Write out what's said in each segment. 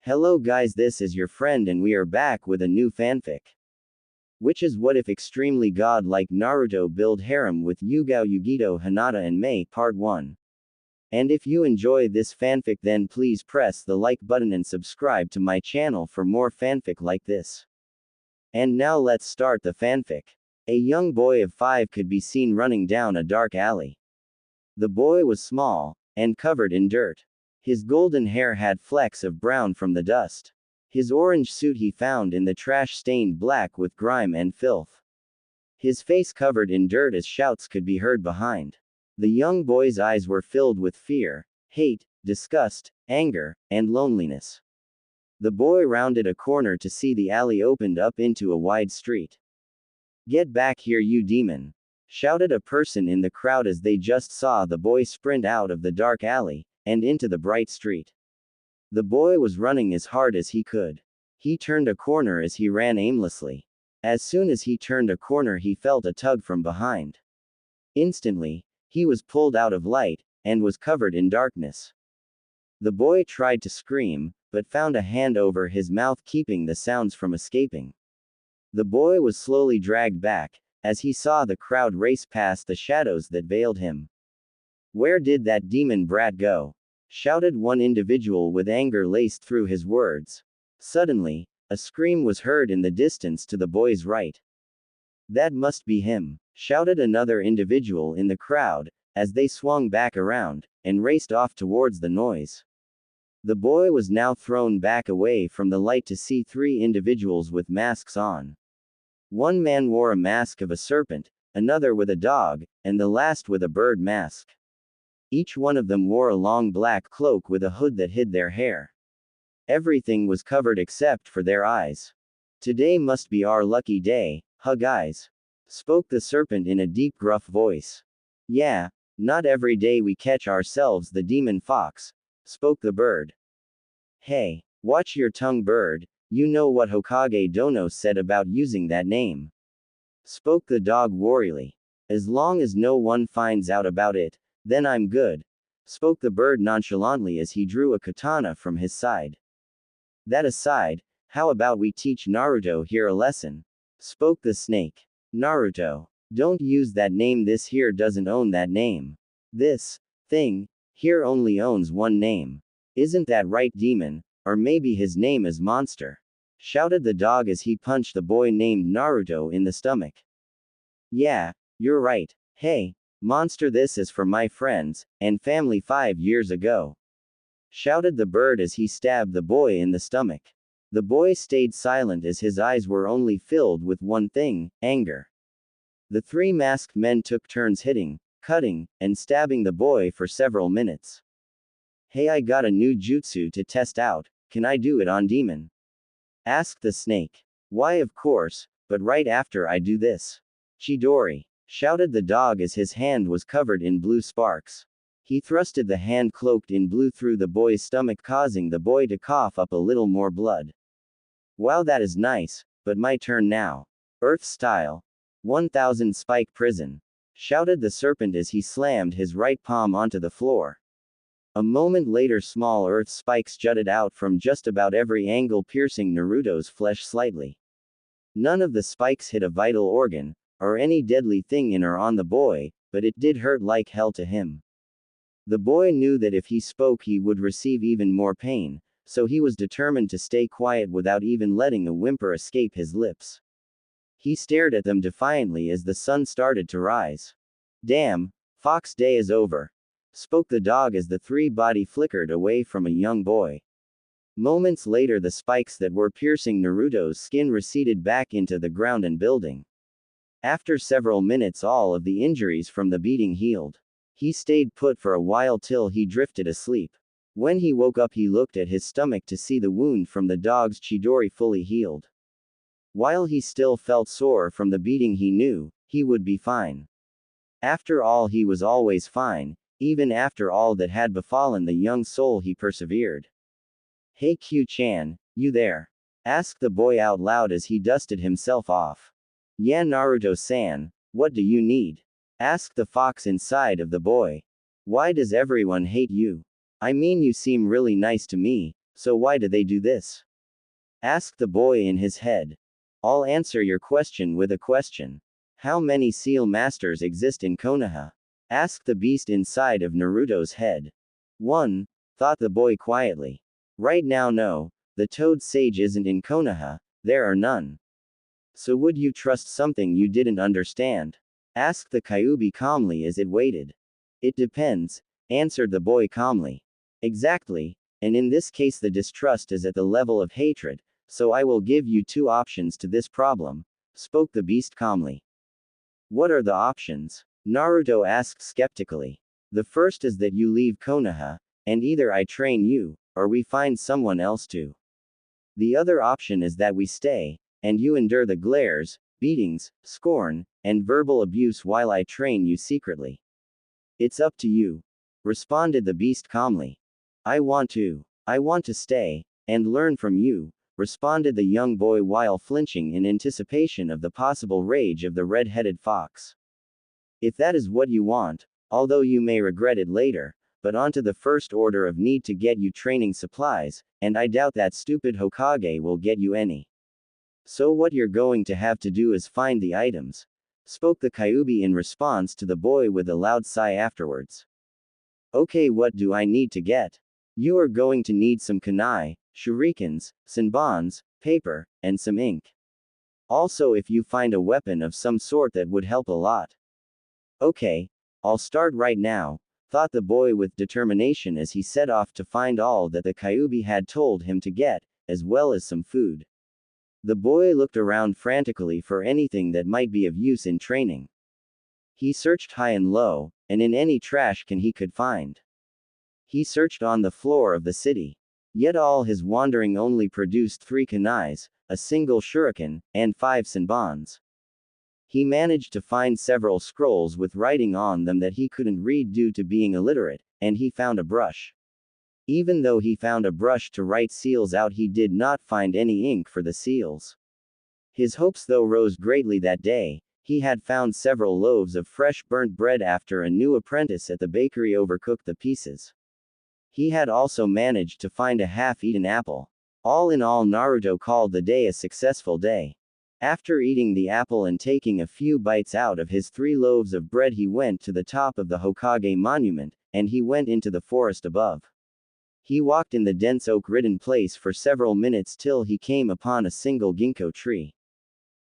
Hello guys, this is your friend and we are back with a new fanfic. Which is what if extremely god-like Naruto build harem with Yugao, Yugito, Hinata and Mei part 1. And if you enjoy this fanfic then please press the like button and subscribe to my channel for more fanfic like this. And now let's start the fanfic. A young boy of 5 could be seen running down a dark alley. The boy was small, and covered in dirt. His golden hair had flecks of brown from the dust. His orange suit he found in the trash stained black with grime and filth. His face covered in dirt as shouts could be heard behind. The young boy's eyes were filled with fear, hate, disgust, anger, and loneliness. The boy rounded a corner to see the alley opened up into a wide street. "Get back here, you demon!" shouted a person in the crowd as they just saw the boy sprint out of the dark alley and into the bright street. The boy was running as hard as he could. He turned a corner as he ran aimlessly. As soon as he turned a corner he felt a tug from behind. Instantly, he was pulled out of light, and was covered in darkness. The boy tried to scream, but found a hand over his mouth keeping the sounds from escaping. The boy was slowly dragged back, as he saw the crowd race past the shadows that veiled him. "Where did that demon brat go?" shouted one individual with anger laced through his words. Suddenly, a scream was heard in the distance to the boy's right. "That must be him," shouted another individual in the crowd, as they swung back around, and raced off towards the noise. The boy was now thrown back away from the light to see 3 individuals with masks on. One man wore a mask of a serpent, another with a dog, and the last with a bird mask. Each one of them wore a long black cloak with a hood that hid their hair. Everything was covered except for their eyes. "Today must be our lucky day, huh guys?" spoke the serpent in a deep gruff voice. "Yeah, not every day we catch ourselves the demon fox," spoke the bird. "Hey, watch your tongue, bird, you know what Hokage Dono said about using that name," spoke the dog warily. "As long as no one finds out about it, then I'm good," spoke the bird nonchalantly as he drew a katana from his side. "That aside, how about we teach Naruto here a lesson?" spoke the snake. "Naruto, don't use that name, this here doesn't own that name. This thing here only owns one name. Isn't that right, demon? Or maybe his name is Monster," shouted the dog as he punched the boy named Naruto in the stomach. "Yeah, you're right. Hey, Monster, this is for my friends and family 5 years ago," shouted the bird as he stabbed the boy in the stomach. The boy stayed silent as his eyes were only filled with one thing, anger. The 3 masked men took turns hitting, cutting, and stabbing the boy for several minutes. "Hey, I got a new jutsu to test out, can I do it on demon?" asked the snake. "Why, of course, but right after I do this. Chidori," shouted the dog as his hand was covered in blue sparks. He thrusted the hand cloaked in blue through the boy's stomach, causing the boy to cough up a little more blood. "Wow, that is nice, but my turn now. Earth style. 1000 spike prison," shouted the serpent as he slammed his right palm onto the floor. A moment later, small earth spikes jutted out from just about every angle, piercing Naruto's flesh slightly. None of the spikes hit a vital organ, or any deadly thing in or on the boy, but it did hurt like hell to him. The boy knew that if he spoke he would receive even more pain, so he was determined to stay quiet without even letting a whimper escape his lips. He stared at them defiantly as the sun started to rise. "Damn, Fox Day is over," spoke the dog as the 3 body flickered away from a young boy. Moments later, the spikes that were piercing Naruto's skin receded back into the ground and building. After several minutes, all of the injuries from the beating healed. He stayed put for a while till he drifted asleep. When he woke up, he looked at his stomach to see the wound from the dog's Chidori fully healed. While he still felt sore from the beating, he knew he would be fine. After all, he was always fine. Even after all that had befallen the young soul, he persevered. "Hey Q-chan, you there?" asked the boy out loud as he dusted himself off. "Yeah, Naruto-san, what do you need?" asked the fox inside of the boy. "Why does everyone hate you? I mean, you seem really nice to me, So why do they do this? Asked the boy in his head. I'll answer your question with a question. How many seal masters exist in Konoha? Asked the beast inside of Naruto's head. One, thought the boy quietly. Right now no, the toad sage isn't in Konoha, there are none. So would you trust something you didn't understand? Asked the Kyuubi calmly as it waited. It depends, answered the boy calmly. Exactly, and in this case the distrust is at the level of hatred, so I will give you two options to this problem, spoke the beast calmly. What are the options? Naruto asked skeptically. The first is that you leave Konoha, and either I train you, or we find someone else to. The other option is that we stay, and you endure the glares, beatings, scorn, and verbal abuse while I train you secretly. It's up to you, responded the beast calmly. I want to stay, and learn from you, responded the young boy while flinching in anticipation of the possible rage of the red-headed fox. If that is what you want, although you may regret it later, but onto the first order of need to get you training supplies, and I doubt that stupid Hokage will get you any. So what you're going to have to do is find the items, spoke the Kyuubi in response to the boy with a loud sigh afterwards. Okay, what do I need to get? You are going to need some kunai, shurikens, senbons, paper, and some ink. Also if you find a weapon of some sort that would help a lot. Okay, I'll start right now, thought the boy with determination as he set off to find all that the Kyuubi had told him to get, as well as some food. The boy looked around frantically for anything that might be of use in training. He searched high and low, and in any trash can he could find. He searched on the floor of the city. Yet all his wandering only produced 3 kunais, a single shuriken, and 5 senbons. He managed to find several scrolls with writing on them that he couldn't read due to being illiterate, and he found a brush. Even though he found a brush to write seals out, he did not find any ink for the seals. His hopes though rose greatly that day. He had found several loaves of fresh burnt bread after a new apprentice at the bakery overcooked the pieces. He had also managed to find a half-eaten apple. All in all, Naruto called the day a successful day. After eating the apple and taking a few bites out of his 3 loaves of bread, he went to the top of the Hokage monument, and he went into the forest above. He walked in the dense oak-ridden place for several minutes till he came upon a single ginkgo tree.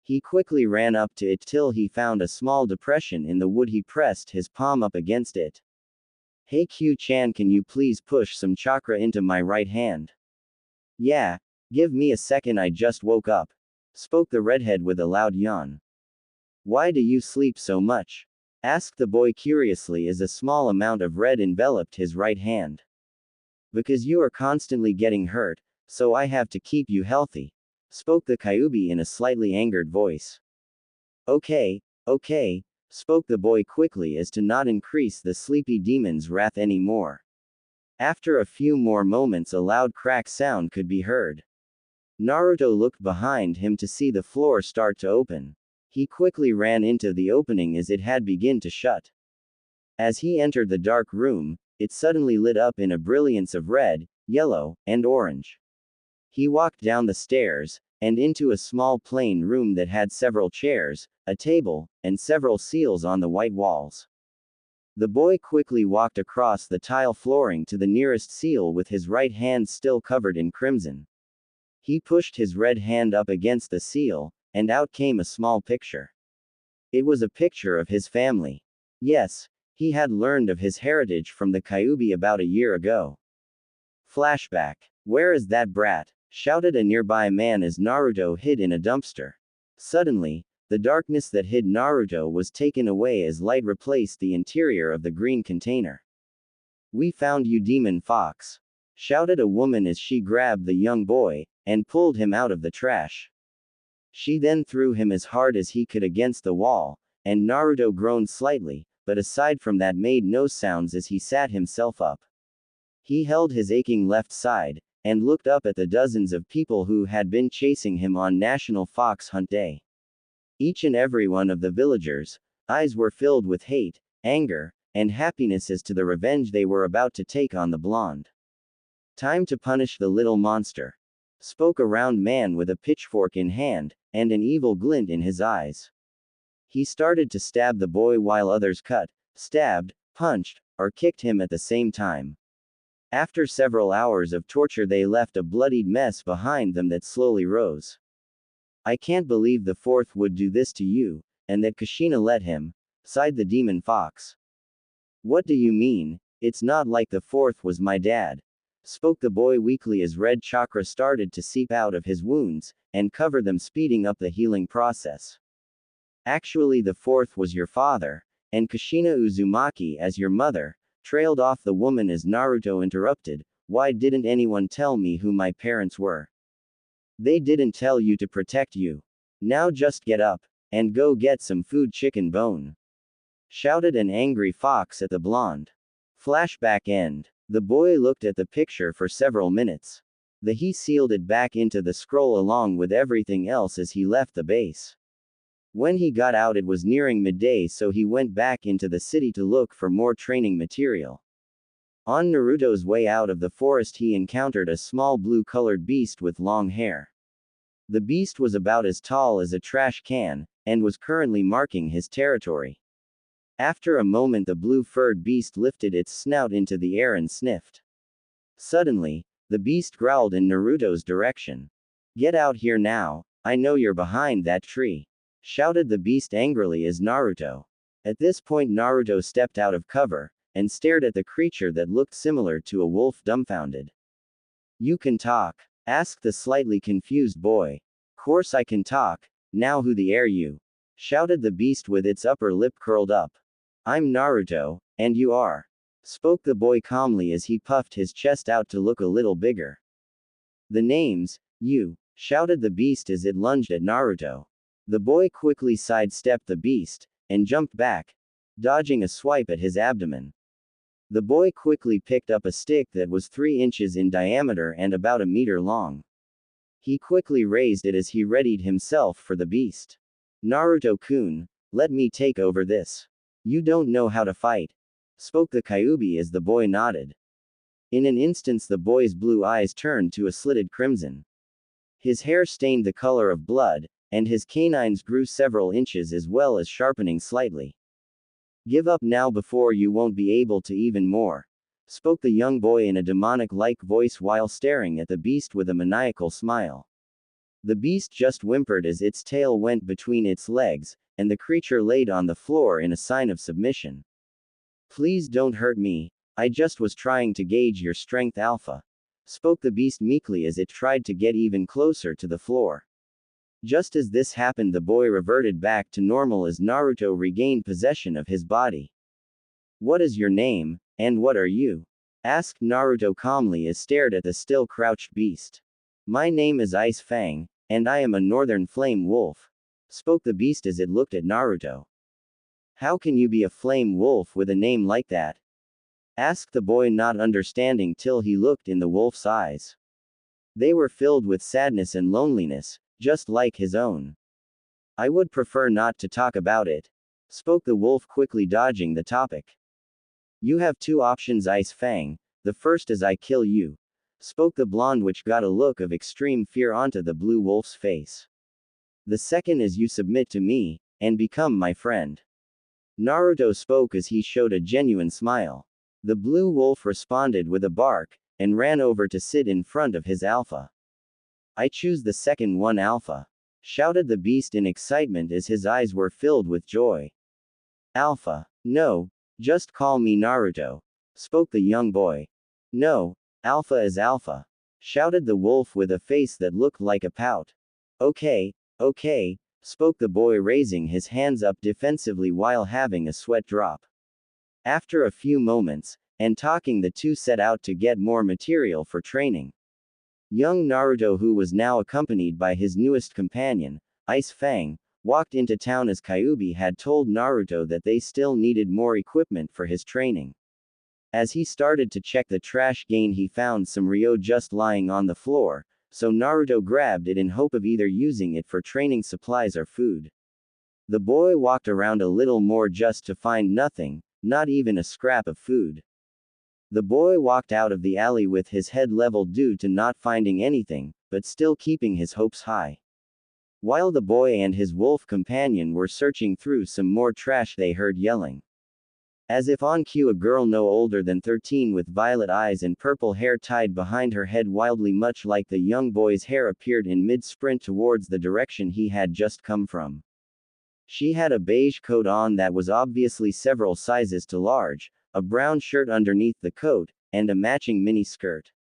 He quickly ran up to it till he found a small depression in the wood. He pressed his palm up against it. Hey Q-chan, can you please push some chakra into my right hand? Yeah, give me a second, I just woke up, spoke the redhead with a loud yawn. Why do you sleep so much? Asked the boy curiously as a small amount of red enveloped his right hand. Because you are constantly getting hurt, so I have to keep you healthy, spoke the Kyuubi in a slightly angered voice. Okay, spoke the boy quickly as to not increase the sleepy demon's wrath any more. After a few more moments, a loud crack sound could be heard. Naruto looked behind him to see the floor start to open. He quickly ran into the opening as it had begun to shut. As he entered the dark room, it suddenly lit up in a brilliance of red, yellow, and orange. He walked down the stairs, and into a small plain room that had several chairs, a table, and several seals on the white walls. The boy quickly walked across the tile flooring to the nearest seal with his right hand still covered in crimson. He pushed his red hand up against the seal, and out came a small picture. It was a picture of his family. Yes, he had learned of his heritage from the Kyuubi about a year ago. Flashback. Where is that brat? Shouted a nearby man as Naruto hid in a dumpster. Suddenly, the darkness that hid Naruto was taken away as light replaced the interior of the green container. We found you, demon fox, shouted a woman as she grabbed the young boy and pulled him out of the trash. She then threw him as hard as he could against the wall, and Naruto groaned slightly, but aside from that made no sounds as he sat himself up. He held his aching left side, and looked up at the dozens of people who had been chasing him on National Fox Hunt Day. Each and every one of the villagers' eyes were filled with hate, anger, and happiness as to the revenge they were about to take on the blonde. Time to punish the little monster. Spoke a round man with a pitchfork in hand, and an evil glint in his eyes. He started to stab the boy while others cut, stabbed, punched, or kicked him at the same time. After several hours of torture, they left a bloodied mess behind them that slowly rose. I can't believe the fourth would do this to you, and that Kushina let him, sighed the demon fox. What do you mean? It's not like the fourth was my dad. Spoke the boy weakly as red chakra started to seep out of his wounds, and cover them, speeding up the healing process. Actually, the fourth was your father, and Kushina Uzumaki as your mother, trailed off the woman as Naruto interrupted. Why didn't anyone tell me who my parents were? They didn't tell you to protect you. Now just get up, and go get some food. Chicken bone. Shouted an angry fox at the blonde. Flashback end. The boy looked at the picture for several minutes. He sealed it back into the scroll along with everything else as he left the base. When he got out, it was nearing midday, so he went back into the city to look for more training material. On Naruto's way out of the forest, he encountered a small blue-colored beast with long hair. The beast was about as tall as a trash can, and was currently marking his territory. After a moment, the blue-furred beast lifted its snout into the air and sniffed. Suddenly, the beast growled in Naruto's direction. Get out here now, I know you're behind that tree. Shouted the beast angrily as Naruto. At this point, Naruto stepped out of cover, and stared at the creature that looked similar to a wolf, dumbfounded. You can talk? Asked the slightly confused boy. Course I can talk, now who the are you? Shouted the beast with its upper lip curled up. I'm Naruto, and you are? Spoke the boy calmly as he puffed his chest out to look a little bigger. The name's you, shouted the beast as it lunged at Naruto. The boy quickly sidestepped the beast, and jumped back, dodging a swipe at his abdomen. The boy quickly picked up a stick that was 3 inches in diameter and about a meter long. He quickly raised it as he readied himself for the beast. Naruto-kun, let me take over this. You don't know how to fight. Spoke the Kyuubi as the boy nodded. In an instant, the boy's blue eyes turned to a slitted crimson. His hair stained the color of blood, and his canines grew several inches as well as sharpening slightly. Give up now before you won't be able to even more. Spoke the young boy in a demonic-like voice while staring at the beast with a maniacal smile. The beast just whimpered as its tail went between its legs, and the creature laid on the floor in a sign of submission. Please don't hurt me, I just was trying to gauge your strength, Alpha. Spoke the beast meekly as it tried to get even closer to the floor. Just as this happened, the boy reverted back to normal as Naruto regained possession of his body. What is your name, and what are you? Asked Naruto calmly as stared at the still crouched beast. My name is Ice Fang, and I am a northern flame wolf. Spoke the beast as it looked at Naruto. How can you be a flame wolf with a name like that? Asked the boy, not understanding till he looked in the wolf's eyes. They were filled with sadness and loneliness, just like his own. I would prefer not to talk about it. Spoke the wolf, quickly dodging the topic. You have 2 options, Ice Fang. The first is I kill you. Spoke the blonde, which got a look of extreme fear onto the blue wolf's face. The second is you submit to me, and become my friend. Naruto spoke as he showed a genuine smile. The blue wolf responded with a bark, and ran over to sit in front of his alpha. I choose the second one, Alpha. Shouted the beast in excitement as his eyes were filled with joy. Alpha. No, just call me Naruto. Spoke the young boy. No, Alpha is Alpha. Shouted the wolf with a face that looked like a pout. Okay, okay, spoke the boy, raising his hands up defensively while having a sweat drop. After a few moments, and talking, the two set out to get more material for training. Young Naruto, who was now accompanied by his newest companion, Ice Fang, walked into town as Kyuubi had told Naruto that they still needed more equipment for his training. As he started to check the trash can, he found some ryo just lying on the floor, so Naruto grabbed it in hope of either using it for training supplies or food. The boy walked around a little more just to find nothing, not even a scrap of food. The boy walked out of the alley with his head leveled due to not finding anything, but still keeping his hopes high. While the boy and his wolf companion were searching through some more trash, they heard yelling. As if on cue, a girl no older than 13 with violet eyes and purple hair tied behind her head wildly much like the young boy's hair appeared in mid-sprint towards the direction he had just come from. She had a beige coat on that was obviously several sizes too large, a brown shirt underneath the coat, and a matching mini skirt.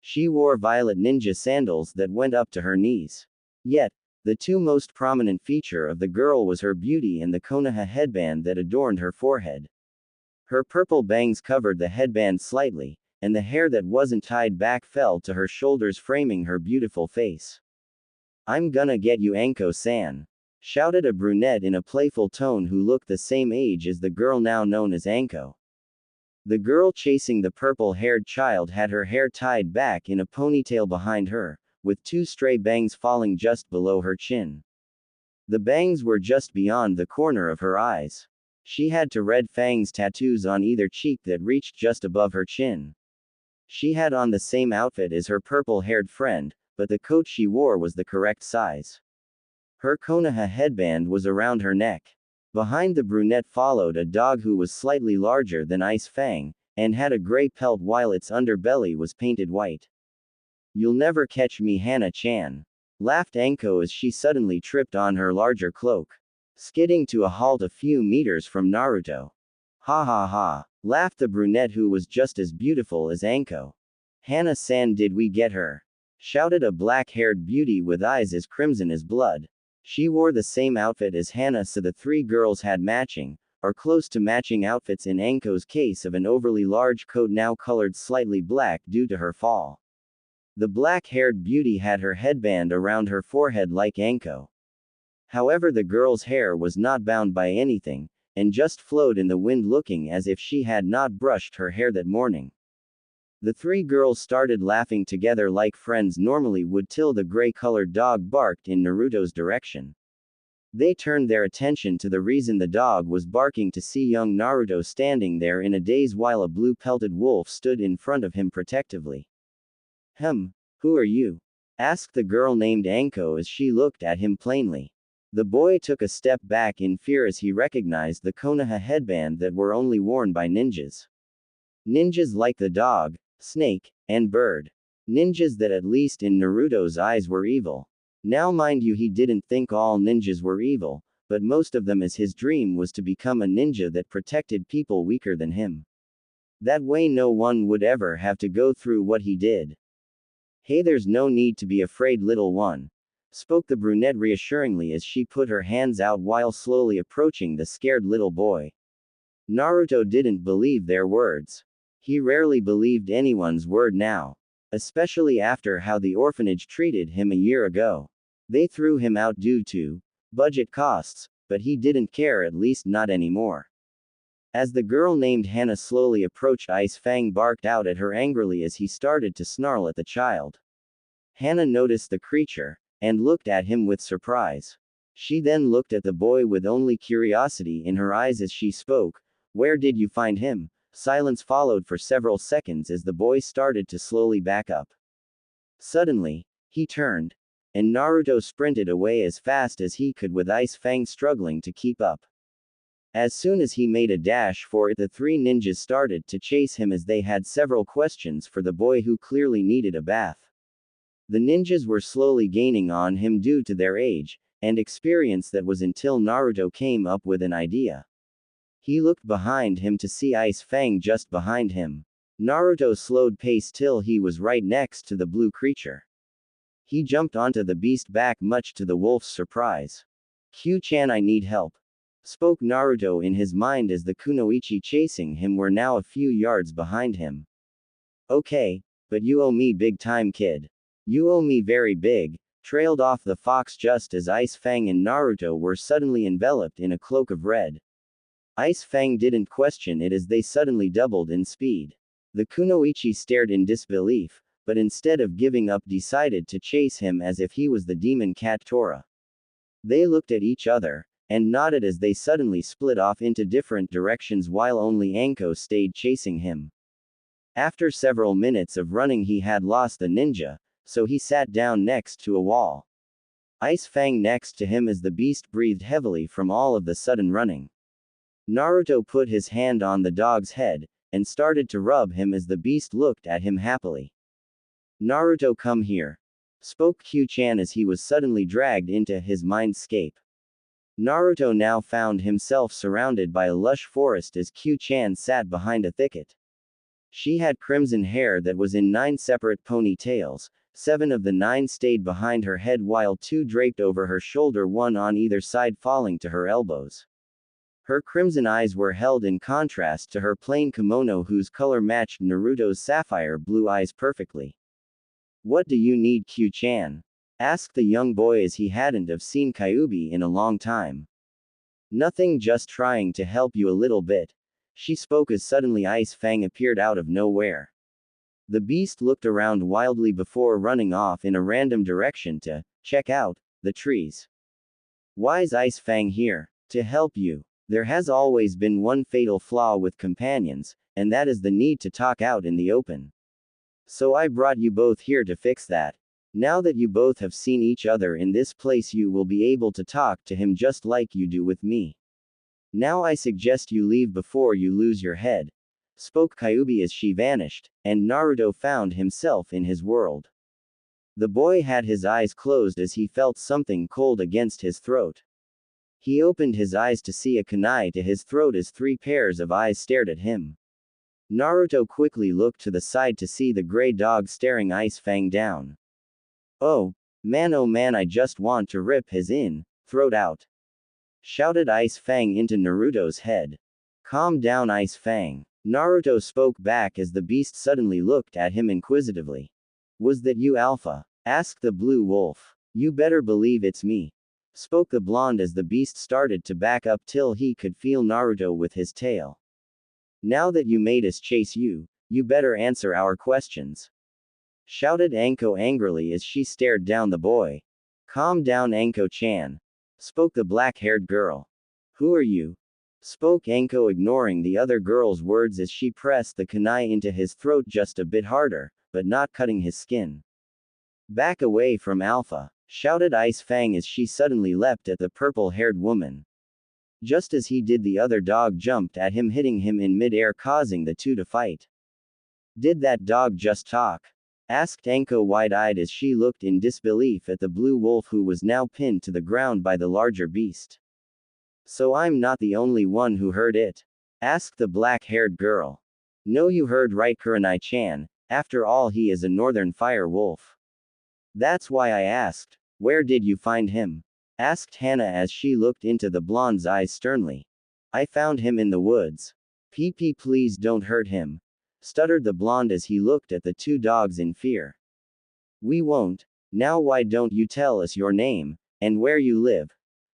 She wore violet ninja sandals that went up to her knees. Yet, the two most prominent feature of the girl was her beauty and the Konoha headband that adorned her forehead. Her purple bangs covered the headband slightly, and the hair that wasn't tied back fell to her shoulders, framing her beautiful face. "I'm gonna get you, Anko-san," shouted a brunette in a playful tone who looked the same age as the girl now known as Anko. The girl chasing the purple-haired child had her hair tied back in a ponytail behind her, with two stray bangs falling just below her chin. The bangs were just beyond the corner of her eyes. She had two red fangs tattoos on either cheek that reached just above her chin. She had on the same outfit as her purple-haired friend, but the coat she wore was the correct size. Her Konoha headband was around her neck. Behind the brunette followed a dog who was slightly larger than Ice Fang, and had a gray pelt while its underbelly was painted white. "You'll never catch me, Hana-chan," laughed Anko as she suddenly tripped on her larger cloak, skidding to a halt a few meters from Naruto. "Ha ha ha," laughed the brunette who was just as beautiful as Anko. "Hana-san, did we get her?" shouted a black-haired beauty with eyes as crimson as blood. She wore the same outfit as Hana, so the three girls had matching, or close to matching outfits in Anko's case of an overly large coat now colored slightly black due to her fall. The black-haired beauty had her headband around her forehead like Anko. However, the girl's hair was not bound by anything, and just flowed in the wind, looking as if she had not brushed her hair that morning. The three girls started laughing together like friends normally would till the gray-colored dog barked in Naruto's direction. They turned their attention to the reason the dog was barking to see young Naruto standing there in a daze while a blue-pelted wolf stood in front of him protectively. Who are you?" asked the girl named Anko as she looked at him plainly. The boy took a step back in fear as he recognized the Konoha headband that were only worn by ninjas. Ninjas like the dog, snake, and bird. Ninjas that at least in Naruto's eyes were evil. Now mind you, he didn't think all ninjas were evil, but most of them, as his dream was to become a ninja that protected people weaker than him. That way no one would ever have to go through what he did. "Hey, there's no need to be afraid, little one," spoke the brunette reassuringly as she put her hands out while slowly approaching the scared little boy. Naruto didn't believe their words. He rarely believed anyone's word now. Especially after how the orphanage treated him a year ago. They threw him out due to budget costs, but he didn't care, at least not anymore. As the girl named Hana slowly approached, Ice Fang barked out at her angrily as he started to snarl at the child. Hana noticed the creature, and looked at him with surprise. She then looked at the boy with only curiosity in her eyes as she spoke. "Where did you find him?" Silence followed for several seconds as the boy started to slowly back up. Suddenly, he turned, and Naruto sprinted away as fast as he could with Ice Fang struggling to keep up. As soon as he made a dash for it, the three ninjas started to chase him as they had several questions for the boy who clearly needed a bath. The ninjas were slowly gaining on him due to their age and experience that was until Naruto came up with an idea. He looked behind him to see Ice Fang just behind him. Naruto slowed pace till he was right next to the blue creature. He jumped onto the beast back much to the wolf's surprise. "Q-chan, I need help," spoke Naruto in his mind as the kunoichi chasing him were now a few yards behind him. "Okay, but you owe me big time, kid. You owe me very big," trailed off the fox just as Ice Fang and Naruto were suddenly enveloped in a cloak of red. Ice Fang didn't question it as they suddenly doubled in speed. The kunoichi stared in disbelief, but instead of giving up decided to chase him as if he was the demon cat Tora. They looked at each other, and nodded as they suddenly split off into different directions while only Anko stayed chasing him. After several minutes of running he had lost the ninja, so he sat down next to a wall. Ice Fang next to him as the beast breathed heavily from all of the sudden running. Naruto put his hand on the dog's head, and started to rub him as the beast looked at him happily. Naruto, come here, spoke Q-chan as he was suddenly dragged into his mindscape. Naruto now found himself surrounded by a lush forest as Q-chan sat behind a thicket. She had crimson hair that was in 9 separate ponytails. 7 of the 9 stayed behind her head while 2 draped over her shoulder, 1 on either side falling to her elbows. Her crimson eyes were held in contrast to her plain kimono whose color matched Naruto's sapphire blue eyes perfectly. What do you need, Q-chan? Asked the young boy as he hadn't have seen Kyuubi in a long time. Nothing, just trying to help you a little bit, she spoke as suddenly Ice Fang appeared out of nowhere. The beast looked around wildly before running off in a random direction to check out the trees. Why's Ice Fang here? To help you. There has always been one fatal flaw with companions, and that is the need to talk out in the open. So I brought you both here to fix that. Now that you both have seen each other in this place, you will be able to talk to him just like you do with me. Now I suggest you leave before you lose your head, spoke Kyuubi as she vanished, and Naruto found himself in his world. The boy had his eyes closed as he felt something cold against his throat. He opened his eyes to see a kunai to his throat as 3 pairs of eyes stared at him. Naruto quickly looked to the side to see the gray dog staring Ice Fang down. Oh man, I just want to rip his throat out, shouted Ice Fang into Naruto's head. Calm down, Ice Fang. Naruto spoke back as the beast suddenly looked at him inquisitively. Was that you, Alpha? Asked the blue wolf. You better believe it's me, spoke the blonde as the beast started to back up till he could feel Naruto with his tail. Now that you made us chase you, you better answer our questions, shouted Anko angrily as she stared down the boy. Calm down, Anko-chan, spoke the black-haired girl. Who are you? Spoke Anko, ignoring the other girl's words as she pressed the kunai into his throat just a bit harder, but not cutting his skin. Back away from Alpha, shouted Ice Fang as she suddenly leapt at the purple-haired woman. Just as he did, the other dog jumped at him, hitting him in mid-air, causing the two to fight. Did that dog just talk? Asked Anko wide-eyed as she looked in disbelief at the blue wolf who was now pinned to the ground by the larger beast. So I'm not the only one who heard it? Asked the black-haired girl. No, you heard right, Kurenai-chan. After all, he is a northern fire wolf. That's why I asked. Where did you find him? Asked Hana as she looked into the blonde's eyes sternly. I found him in the woods. PP, please don't hurt him, stuttered the blonde as he looked at the 2 dogs in fear. We won't. Now why don't you tell us your name, and where you live?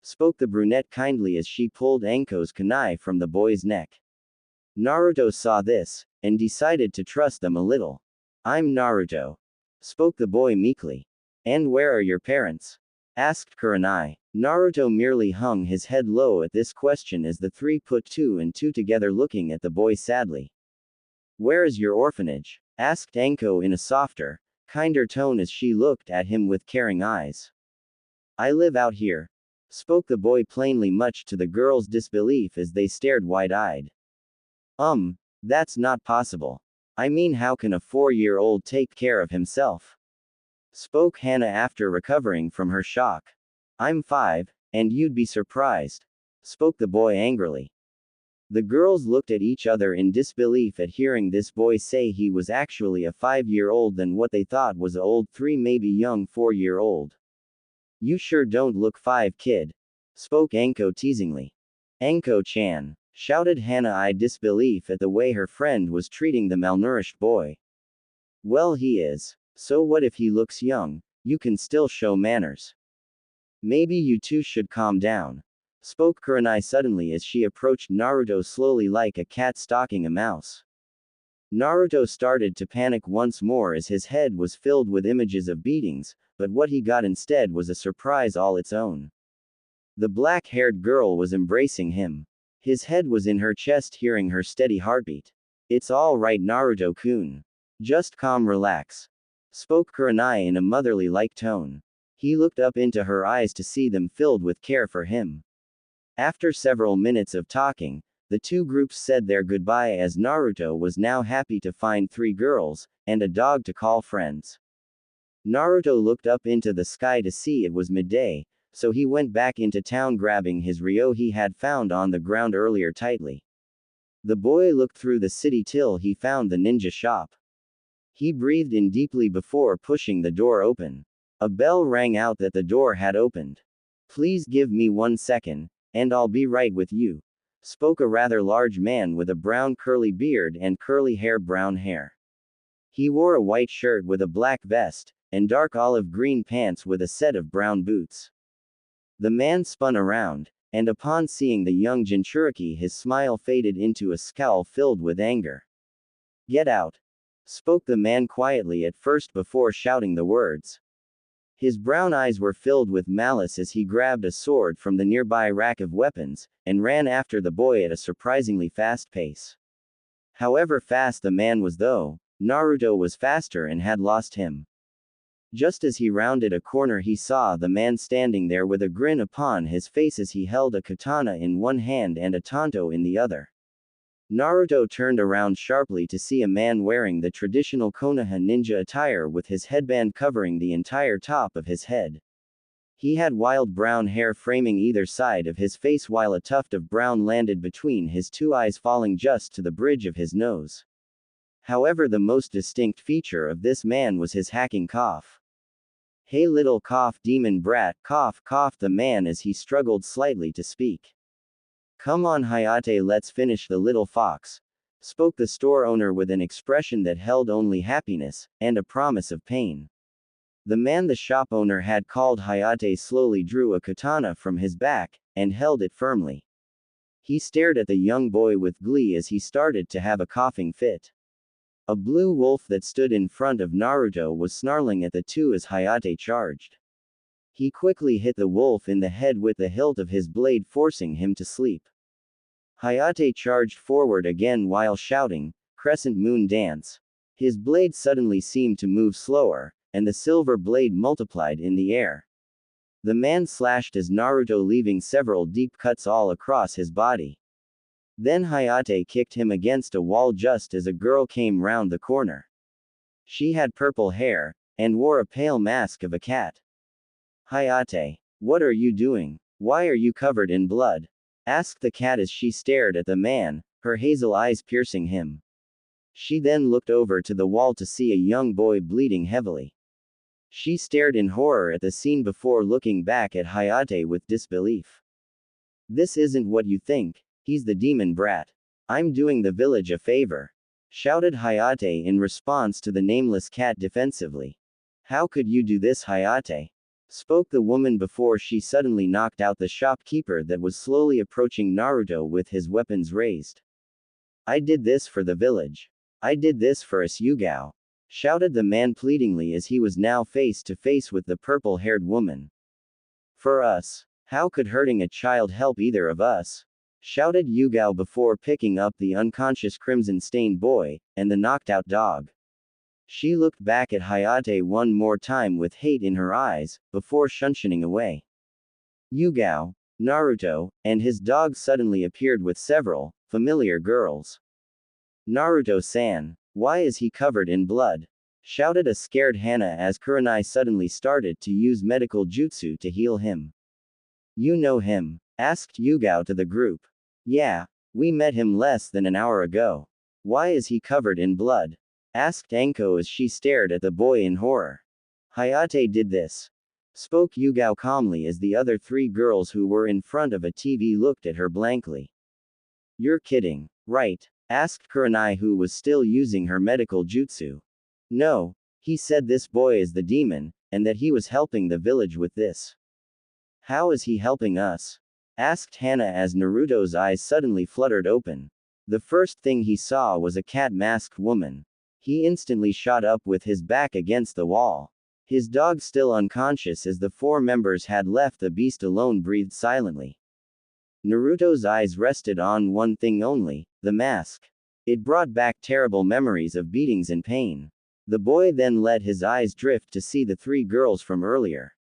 Spoke the brunette kindly as she pulled Anko's kunai from the boy's neck. Naruto saw this, and decided to trust them a little. I'm Naruto, spoke the boy meekly. And where are your parents? Asked Kurenai. Naruto merely hung his head low at this question as the 3 put 2 and 2 together, looking at the boy sadly. Where is your orphanage? Asked Anko in a softer, kinder tone as she looked at him with caring eyes. I live out here, spoke the boy plainly, much to the girls' disbelief as they stared wide-eyed. That's not possible. I mean, how can a 4-year-old take care of himself? Spoke Hana after recovering from her shock. I'm 5, and you'd be surprised, spoke the boy angrily. The girls looked at each other in disbelief at hearing this boy say he was actually a 5-year-old than what they thought was a old 3, maybe young 4-year-old. You sure don't look 5, kid, spoke Anko teasingly. Anko-chan, shouted Hana-eyed disbelief at the way her friend was treating the malnourished boy. Well, he is. So what if he looks young? You can still show manners. Maybe you two should calm down, spoke Kurenai suddenly as she approached Naruto slowly like a cat stalking a mouse. Naruto started to panic once more as his head was filled with images of beatings, but what he got instead was a surprise all its own. The black-haired girl was embracing him. His head was in her chest, hearing her steady heartbeat. It's all right, Naruto-kun. Just calm, relax. Spoke Kurenai in a motherly-like tone. He looked up into her eyes to see them filled with care for him. After several minutes of talking, the two groups said their goodbye as Naruto was now happy to find 3 girls, and a dog to call friends. Naruto looked up into the sky to see it was midday, so he went back into town grabbing his ryo he had found on the ground earlier tightly. The boy looked through the city till he found the ninja shop. He breathed in deeply before pushing the door open. A bell rang out that the door had opened. Please give me 1 second, and I'll be right with you, spoke a rather large man with a brown curly beard and curly hair brown hair. He wore a white shirt with a black vest, and dark olive green pants with a set of brown boots. The man spun around, and upon seeing the young Jinchuriki his smile faded into a scowl filled with anger. Get out, spoke the man quietly at first before shouting the words. His brown eyes were filled with malice as he grabbed a sword from the nearby rack of weapons, and ran after the boy at a surprisingly fast pace. However fast the man was though, Naruto was faster and had lost him. Just as he rounded a corner he saw the man standing there with a grin upon his face as he held a katana in one hand and a tanto in the other. Naruto turned around sharply to see a man wearing the traditional Konoha ninja attire with his headband covering the entire top of his head. He had wild brown hair framing either side of his face while a tuft of brown landed between his 2 eyes falling just to the bridge of his nose. However, the most distinct feature of this man was his hacking cough. Hey little cough demon brat, cough, coughed the man as he struggled slightly to speak. Come on Hayate, let's finish the little fox, spoke the store owner with an expression that held only happiness, and a promise of pain. The man the shop owner had called Hayate slowly drew a katana from his back, and held it firmly. He stared at the young boy with glee as he started to have a coughing fit. A blue wolf that stood in front of Naruto was snarling at the two as Hayate charged. He quickly hit the wolf in the head with the hilt of his blade, forcing him to sleep. Hayate charged forward again while shouting, "Crescent Moon Dance." His blade suddenly seemed to move slower, and the silver blade multiplied in the air. The man slashed as Naruto, leaving several deep cuts all across his body. Then Hayate kicked him against a wall just as a girl came round the corner. She had purple hair, and wore a pale mask of a cat. Hayate, what are you doing? Why are you covered in blood? Asked the cat as she stared at the man, her hazel eyes piercing him. She then looked over to the wall to see a young boy bleeding heavily. She stared in horror at the scene before looking back at Hayate with disbelief. This isn't what you think. He's the demon brat. I'm doing the village a favor, shouted Hayate in response to the nameless cat defensively. How could you do this, Hayate? Spoke the woman before she suddenly knocked out the shopkeeper that was slowly approaching Naruto with his weapons raised. I did this for the village. I did this for us, Yugao, shouted the man pleadingly as he was now face to face with the purple-haired woman. For us? How could hurting a child help either of us? Shouted Yugao before picking up the unconscious crimson-stained boy, and the knocked-out dog. She looked back at Hayate one more time with hate in her eyes, before shunning away. Yugao, Naruto, and his dog suddenly appeared with several familiar girls. Naruto-san, why is he covered in blood? Shouted a scared Hana as Kurenai suddenly started to use medical jutsu to heal him. You know him? Asked Yugao to the group. Yeah, we met him less than an hour ago. Why is he covered in blood? Asked Enko as she stared at the boy in horror. Hayate did this, spoke Yugao calmly as the other 3 girls who were in front of a TV looked at her blankly. You're kidding, right? Asked Kurenai, who was still using her medical jutsu. No, he said this boy is the demon, and that he was helping the village with this. How is he helping us? Asked Hana as Naruto's eyes suddenly fluttered open. The first thing he saw was a cat-masked woman. He instantly shot up with his back against the wall. His dog still unconscious as the 4 members had left, the beast alone breathed silently. Naruto's eyes rested on one thing only, the mask. It brought back terrible memories of beatings and pain. The boy then let his eyes drift to see the three girls from earlier.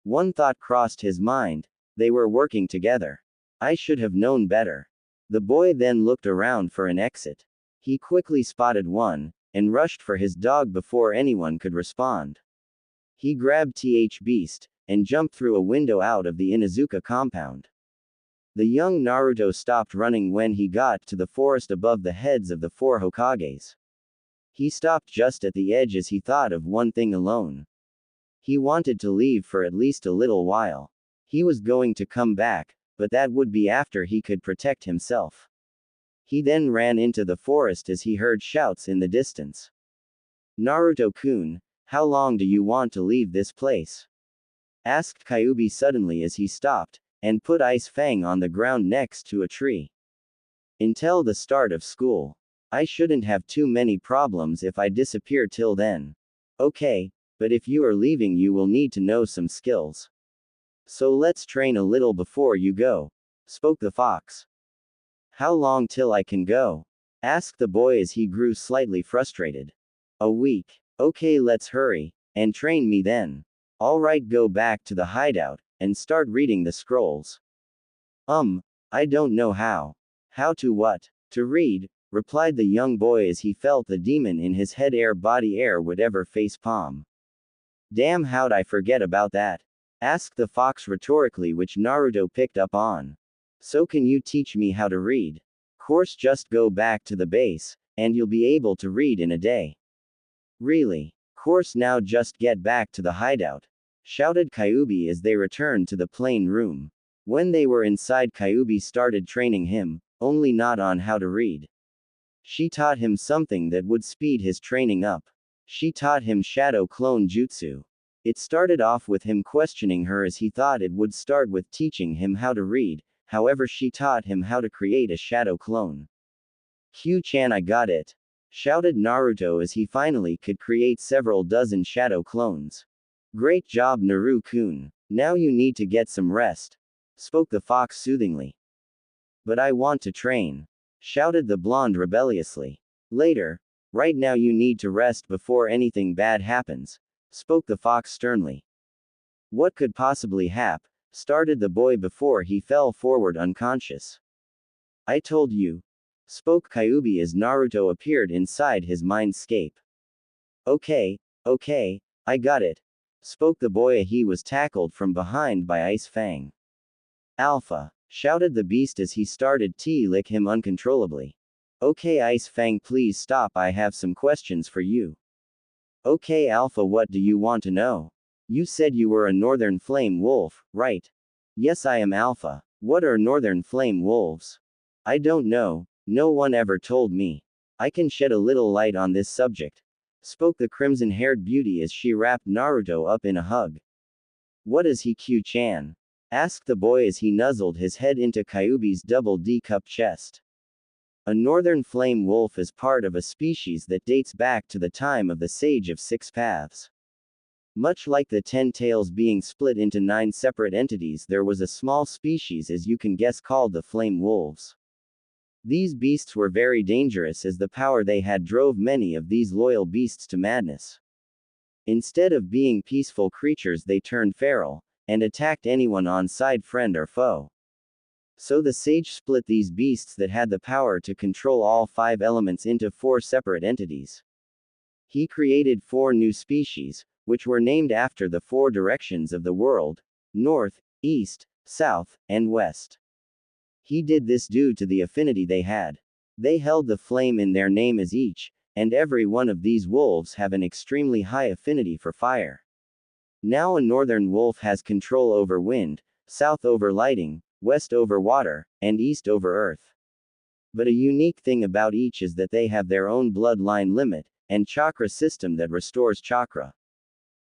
One thought crossed his mind: they were working together. I should have known better. The boy then looked around for an exit. He quickly spotted one, and rushed for his dog before anyone could respond. He grabbed Th Beast, and jumped through a window out of the Inuzuka compound. The young Naruto stopped running when he got to the forest above the heads of the four Hokages. He stopped just at the edge as he thought of one thing alone. He wanted to leave for at least a little while. He was going to come back, but that would be after he could protect himself. He then ran into the forest as he heard shouts in the distance. Naruto-kun, how long do you want to leave this place? Asked Kyuubi suddenly as he stopped, and put Ice Fang on the ground next to a tree. Until the start of school. I shouldn't have too many problems if I disappear till then. Okay, but if you are leaving you will need to know some skills. So let's train a little before you go, spoke the fox. How long till I can go? Asked the boy as he grew slightly frustrated. A week. Okay, let's hurry, and train me then. Alright, go back to the hideout, and start reading the scrolls. I don't know how. How to what? To read, replied the young boy as he felt the demon in his head body whatever face palm. Damn, how'd I forget about that? Asked the fox rhetorically, which Naruto picked up on. So can you teach me how to read? Course, just go back to the base, and you'll be able to read in a day. Really? Course, now just get back to the hideout, shouted Kyuubi as they returned to the plain room. When they were inside, Kyuubi started training him, only not on how to read. She taught him something that would speed his training up. She taught him Shadow Clone Jutsu. It started off with him questioning her as he thought it would start with teaching him how to read, however she taught him how to create a shadow clone. Q-chan, I got it, shouted Naruto as he finally could create several dozen shadow clones. Great job, Naru-kun. Now you need to get some rest, spoke the fox soothingly. But I want to train, shouted the blonde rebelliously. Later. Right now you need to rest before anything bad happens, spoke the fox sternly. What could possibly happen? Started the boy before he fell forward unconscious. I told you, spoke Kyuubi as Naruto appeared inside his mindscape. Okay, I got it, spoke the boy as he was tackled from behind by Ice Fang. Alpha, shouted the beast as he started to lick him uncontrollably. Okay, Ice Fang, please stop, I have some questions for you. Okay, Alpha, what do you want to know? You said you were a northern flame wolf, right? Yes, I am Alpha. What are northern flame wolves? I don't know, no one ever told me. I can shed a little light on this subject, spoke the crimson-haired beauty as she wrapped Naruto up in a hug. What is he, Q-chan? Asked the boy as he nuzzled his head into Kyuubi's double D-cup chest. A northern flame wolf is part of a species that dates back to the time of the Sage of Six Paths. Much like the 10 tails being split into 9 separate entities, there was a small species, as you can guess, called the flame wolves. These beasts were very dangerous as the power they had drove many of these loyal beasts to madness. Instead of being peaceful creatures, they turned feral, and attacked anyone on side, friend or foe. So the sage split these beasts that had the power to control all 5 elements into 4 separate entities. He created 4 new species, which were named after the 4 directions of the world: north, east, south, and west. He did this due to the affinity they had. They held the flame in their name as each, and every one of these wolves have an extremely high affinity for fire. Now a northern wolf has control over wind, south over lighting, west over water, and east over earth. But a unique thing about each is that they have their own bloodline limit, and chakra system that restores chakra.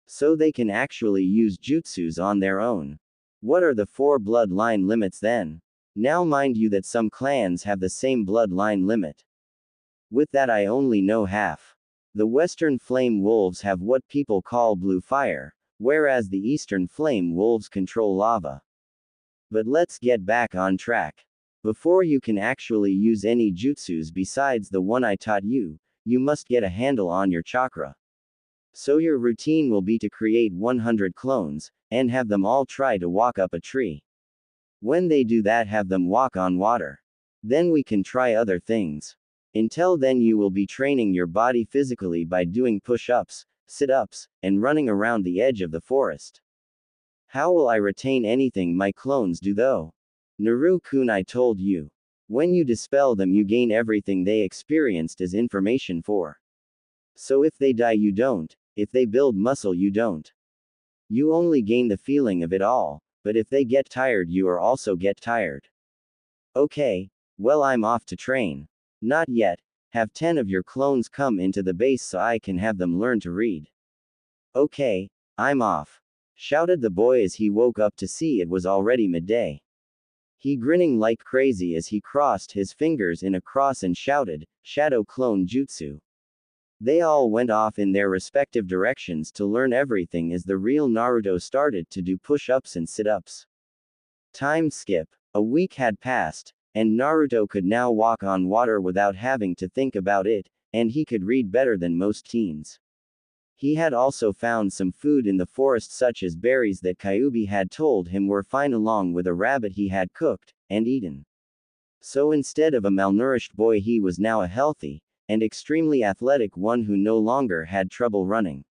So they can actually use jutsus on their own. What are the 4 bloodline limits then? Now mind you that some clans have the same bloodline limit. With that I only know half. The western flame wolves have what people call blue fire, whereas the eastern flame wolves control lava. But let's get back on track. Before you can actually use any jutsus besides the one I taught you, you must get a handle on your chakra. So your routine will be to create 100 clones, and have them all try to walk up a tree. When they do that, have them walk on water. Then we can try other things. Until then you will be training your body physically by doing push-ups, sit-ups, and running around the edge of the forest. How will I retain anything my clones do though? Naru-kun, I told you. When you dispel them you gain everything they experienced as information for. So if they die you don't, if they build muscle you don't. You only gain the feeling of it all, but if they get tired you are also get tired. Okay, well I'm off to train. Not yet, have 10 of your clones come into the base so I can have them learn to read. Okay, I'm off, shouted the boy as he woke up to see it was already midday. He grinning like crazy as he crossed his fingers in a cross and shouted, "Shadow Clone Jutsu." They all went off in their respective directions to learn everything as the real Naruto started to do push-ups and sit-ups. Time skip. A week had passed, and Naruto could now walk on water without having to think about it, and he could read better than most teens. He had also found some food in the forest such as berries that Kyuubi had told him were fine along with a rabbit he had cooked, and eaten. So instead of a malnourished boy he was now a healthy, and extremely athletic one who no longer had trouble running.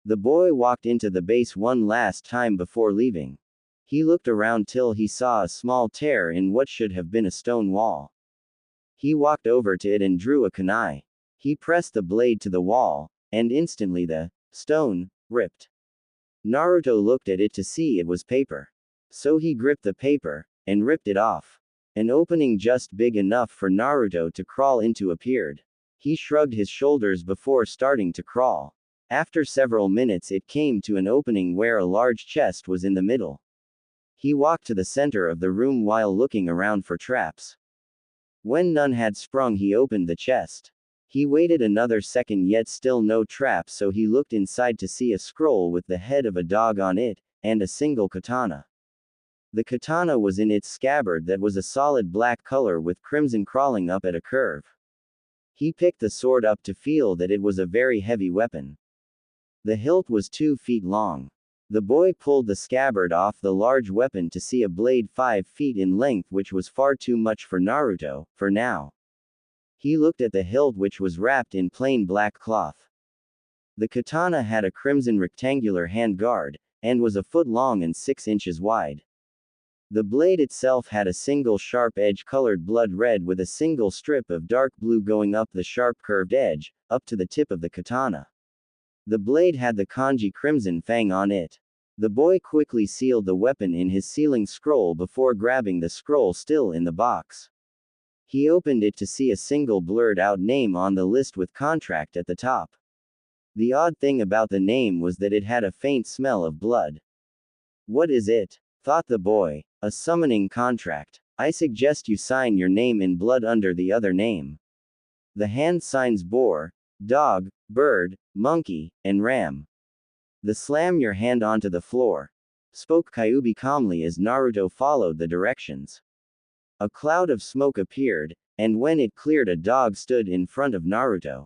The boy walked into the base one last time before leaving. He looked around till he saw a small tear in what should have been a stone wall. He walked over to it and drew a kunai. He pressed the blade to the wall, and instantly the stone ripped. Naruto looked at it to see it was paper. So he gripped the paper, and ripped it off. An opening just big enough for Naruto to crawl into appeared. He shrugged his shoulders before starting to crawl. After several minutes it came to an opening where a large chest was in the middle. He walked to the center of the room while looking around for traps. When none had sprung he opened the chest. He waited another second yet still no trap, so he looked inside to see a scroll with the head of a dog on it, and a single katana. The katana was in its scabbard that was a solid black color with crimson crawling up at a curve. He picked the sword up to feel that it was a very heavy weapon. The hilt was 2 feet long. The boy pulled the scabbard off the large weapon to see a blade 5 feet in length, which was far too much for Naruto, for now. He looked at the hilt, which was wrapped in plain black cloth. The katana had a crimson rectangular handguard, and was a foot long and 6 inches wide. The blade itself had a single sharp edge colored blood red with a single strip of dark blue going up the sharp curved edge, up to the tip of the katana. The blade had the kanji crimson fang on it. The boy quickly sealed the weapon in his sealing scroll before grabbing the scroll still in the box. He opened it to see a single blurred out name on the list with contract at the top. The odd thing about the name was that it had a faint smell of blood. What is it? Thought the boy. A summoning contract. I suggest you sign your name in blood under the other name. The hand signs boar, dog, bird, monkey, and ram. The slam your hand onto the floor, spoke Kyuubi calmly as Naruto followed the directions. A cloud of smoke appeared, and when it cleared a dog stood in front of Naruto.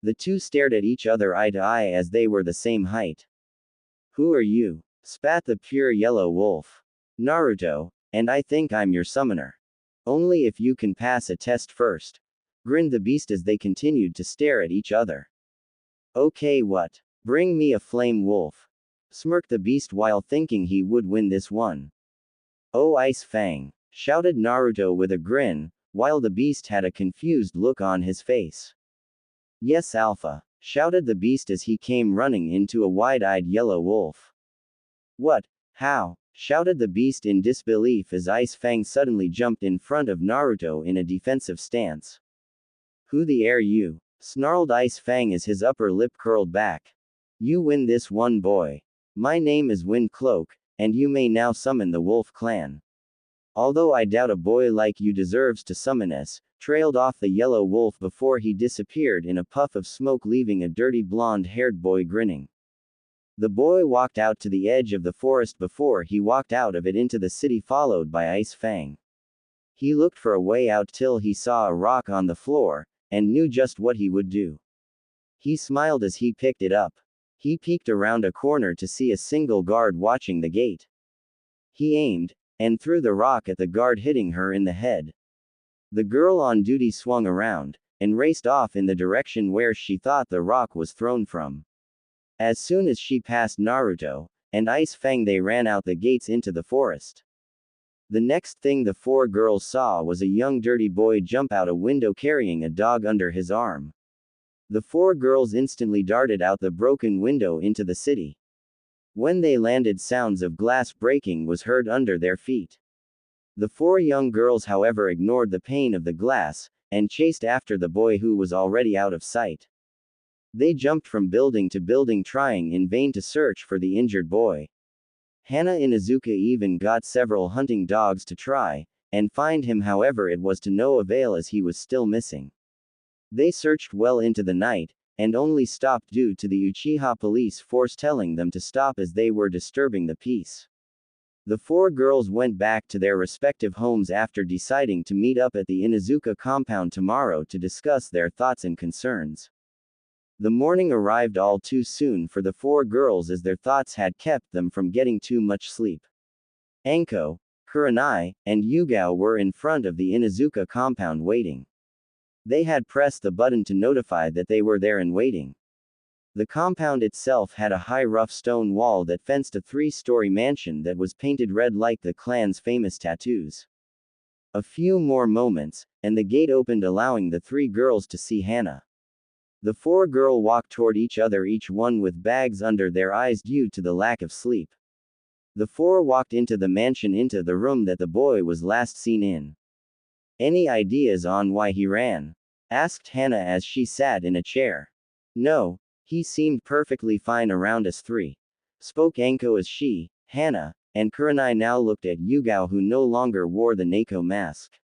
The two stared at each other eye to eye as they were the same height. Who are you? Spat the pure yellow wolf. Naruto, and I think I'm your summoner. Only if you can pass a test first. Grinned the beast as they continued to stare at each other. Okay, what? Bring me a flame wolf. Smirked the beast while thinking he would win this one. Oh, Ice Fang, shouted Naruto with a grin, while the beast had a confused look on his face. Yes, Alpha, shouted the beast as he came running into a wide-eyed yellow wolf. What? How? Shouted the beast in disbelief as Ice Fang suddenly jumped in front of Naruto in a defensive stance. Who the air you? Snarled Ice Fang as his upper lip curled back. You win this one, boy. My name is Wind Cloak, and you may now summon the Wolf Clan. Although I doubt a boy like you deserves to summon us, trailed off the yellow wolf before he disappeared in a puff of smoke, leaving a dirty blonde-haired boy grinning. The boy walked out to the edge of the forest before he walked out of it into the city, followed by Ice Fang. He looked for a way out till he saw a rock on the floor, and knew just what he would do. He smiled as he picked it up. He peeked around a corner to see a single guard watching the gate. He aimed, and threw the rock at the guard, hitting her in the head. The girl on duty swung around, and raced off in the direction where she thought the rock was thrown from. As soon as she passed Naruto and Ice Fang, they ran out the gates into the forest. The next thing the four girls saw was a young dirty boy jump out a window carrying a dog under his arm. The four girls instantly darted out the broken window into the city. When they landed, sounds of glass breaking was heard under their feet. The four young girls, however, ignored the pain of the glass, and chased after the boy who was already out of sight. They jumped from building to building, trying in vain to search for the injured boy. Hana Inuzuka even got several hunting dogs to try and find him, however it was to no avail as he was still missing. They searched well into the night, and only stopped due to the Uchiha police force telling them to stop as they were disturbing the peace. The four girls went back to their respective homes after deciding to meet up at the Inuzuka compound tomorrow to discuss their thoughts and concerns. The morning arrived all too soon for the four girls, as their thoughts had kept them from getting too much sleep. Anko, Kurenai, and Yugao were in front of the Inuzuka compound waiting. They had pressed the button to notify that they were there and waiting. The compound itself had a high rough stone wall that fenced a three-story mansion that was painted red like the clan's famous tattoos. A few more moments, and the gate opened, allowing the three girls to see Hana. The four girls walked toward each other, each one with bags under their eyes due to the lack of sleep. The four walked into the mansion, into the room that the boy was last seen in. "Any ideas on why he ran?" asked Hana as she sat in a chair. "No. He seemed perfectly fine around us three," spoke Anko as she, Hana, and Kurenai now looked at Yugao, who no longer wore the Neko mask.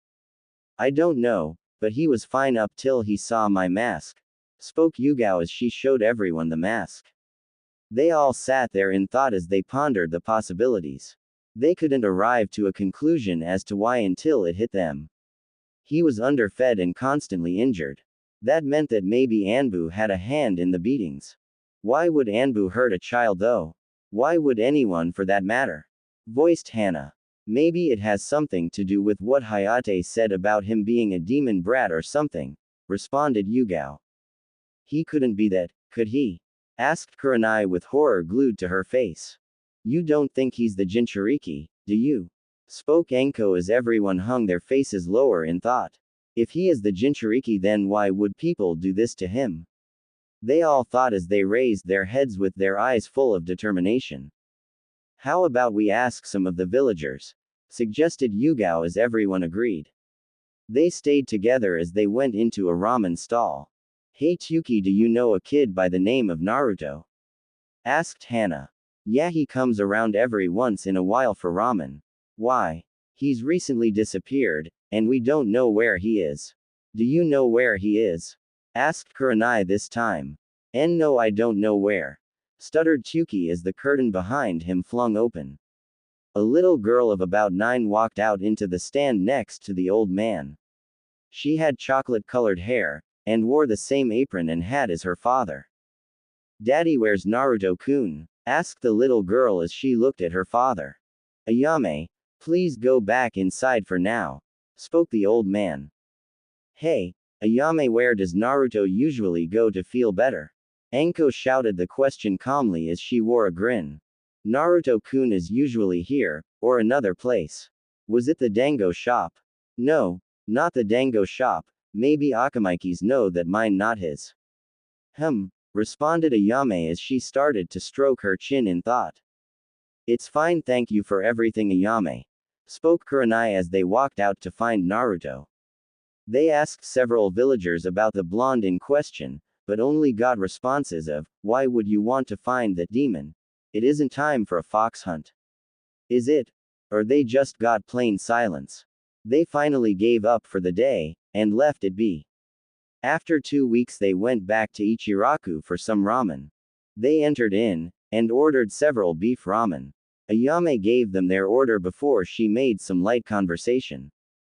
"I don't know, but he was fine up till he saw my mask," spoke Yugao as she showed everyone the mask. They all sat there in thought as they pondered the possibilities. They couldn't arrive to a conclusion as to why until it hit them. He was underfed and constantly injured. That meant that maybe Anbu had a hand in the beatings. Why would Anbu hurt a child though? Why would anyone for that matter? Voiced Hana. "Maybe it has something to do with what Hayate said about him being a demon brat or something," responded Yugao. "He couldn't be that, could he?" asked Kurenai with horror glued to her face. "You don't think he's the Jinchuriki, do you?" spoke Anko as everyone hung their faces lower in thought. "If he is the Jinchuriki, then why would people do this to him?" They all thought as they raised their heads with their eyes full of determination. "How about we ask some of the villagers?" suggested Yugao as everyone agreed. They stayed together as they went into a ramen stall. "Hey Tsuki, do you know a kid by the name of Naruto?" asked Hana. "Yeah, he comes around every once in a while for ramen." "Why? He's recently disappeared, and we don't know where he is." "Do you know where he is?" asked Kurenai this time. "No, I don't know where," stuttered Tsuki as the curtain behind him flung open. A little girl of about 9 walked out into the stand next to the old man. She had chocolate-colored hair, and wore the same apron and hat as her father. "Daddy, where's Naruto-kun?" asked the little girl as she looked at her father. "Ayame, please go back inside for now," spoke the old man. "Hey, Ayame, where does Naruto usually go to feel better?" Anko shouted the question calmly as she wore a grin. "Naruto-kun is usually here, or another place." "Was it the dango shop?" "No, not the dango shop. Maybe Akamaiki's know that mine not his." Responded Ayame as she started to stroke her chin in thought. "It's fine, thank you for everything, Ayame," spoke Kurenai as they walked out to find Naruto. They asked several villagers about the blonde in question, but only got responses of, "Why would you want to find that demon? It isn't time for a fox hunt." "Is it?" Or they just got plain silence. They finally gave up for the day, and left it be. After 2 weeks they went back to Ichiraku for some ramen. They entered in, and ordered several beef ramen. Ayame gave them their order before she made some light conversation.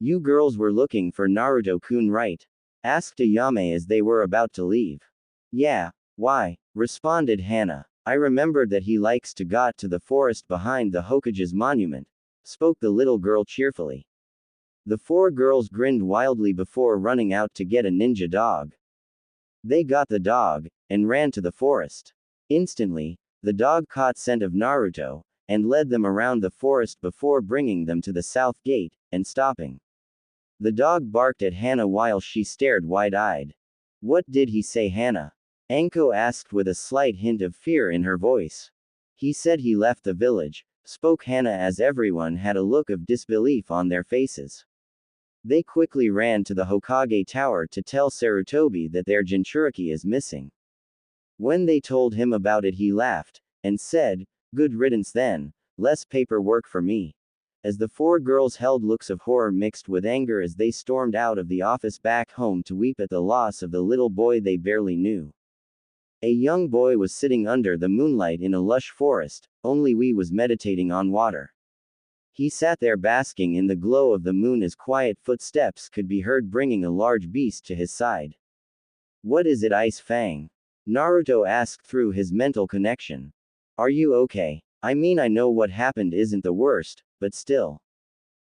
You girls were looking for Naruto-kun, right? Asked Ayame as they were about to leave. Yeah, why? Responded Hana. I remembered that he likes to go to the forest behind the Hokage's monument, spoke the little girl cheerfully. The four girls grinned wildly before running out to get a ninja dog. They got the dog, and ran to the forest. Instantly, the dog caught scent of Naruto, and led them around the forest before bringing them to the south gate, and stopping. The dog barked at Hana while she stared wide-eyed. What did he say, Hana? Anko asked with a slight hint of fear in her voice. He said he left the village, spoke Hana as everyone had a look of disbelief on their faces. They quickly ran to the Hokage Tower to tell Sarutobi that their Jinchuriki is missing. When they told him about it, he laughed, and said, "Good riddance then, less paperwork for me." As the four girls held looks of horror mixed with anger as they stormed out of the office back home to weep at the loss of the little boy they barely knew. A young boy was sitting under the moonlight in a lush forest, only Wee was meditating on water. He sat there basking in the glow of the moon as quiet footsteps could be heard bringing a large beast to his side. What is it, Ice Fang? Naruto asked through his mental connection. Are you okay? I mean, I know what happened isn't the worst, but still.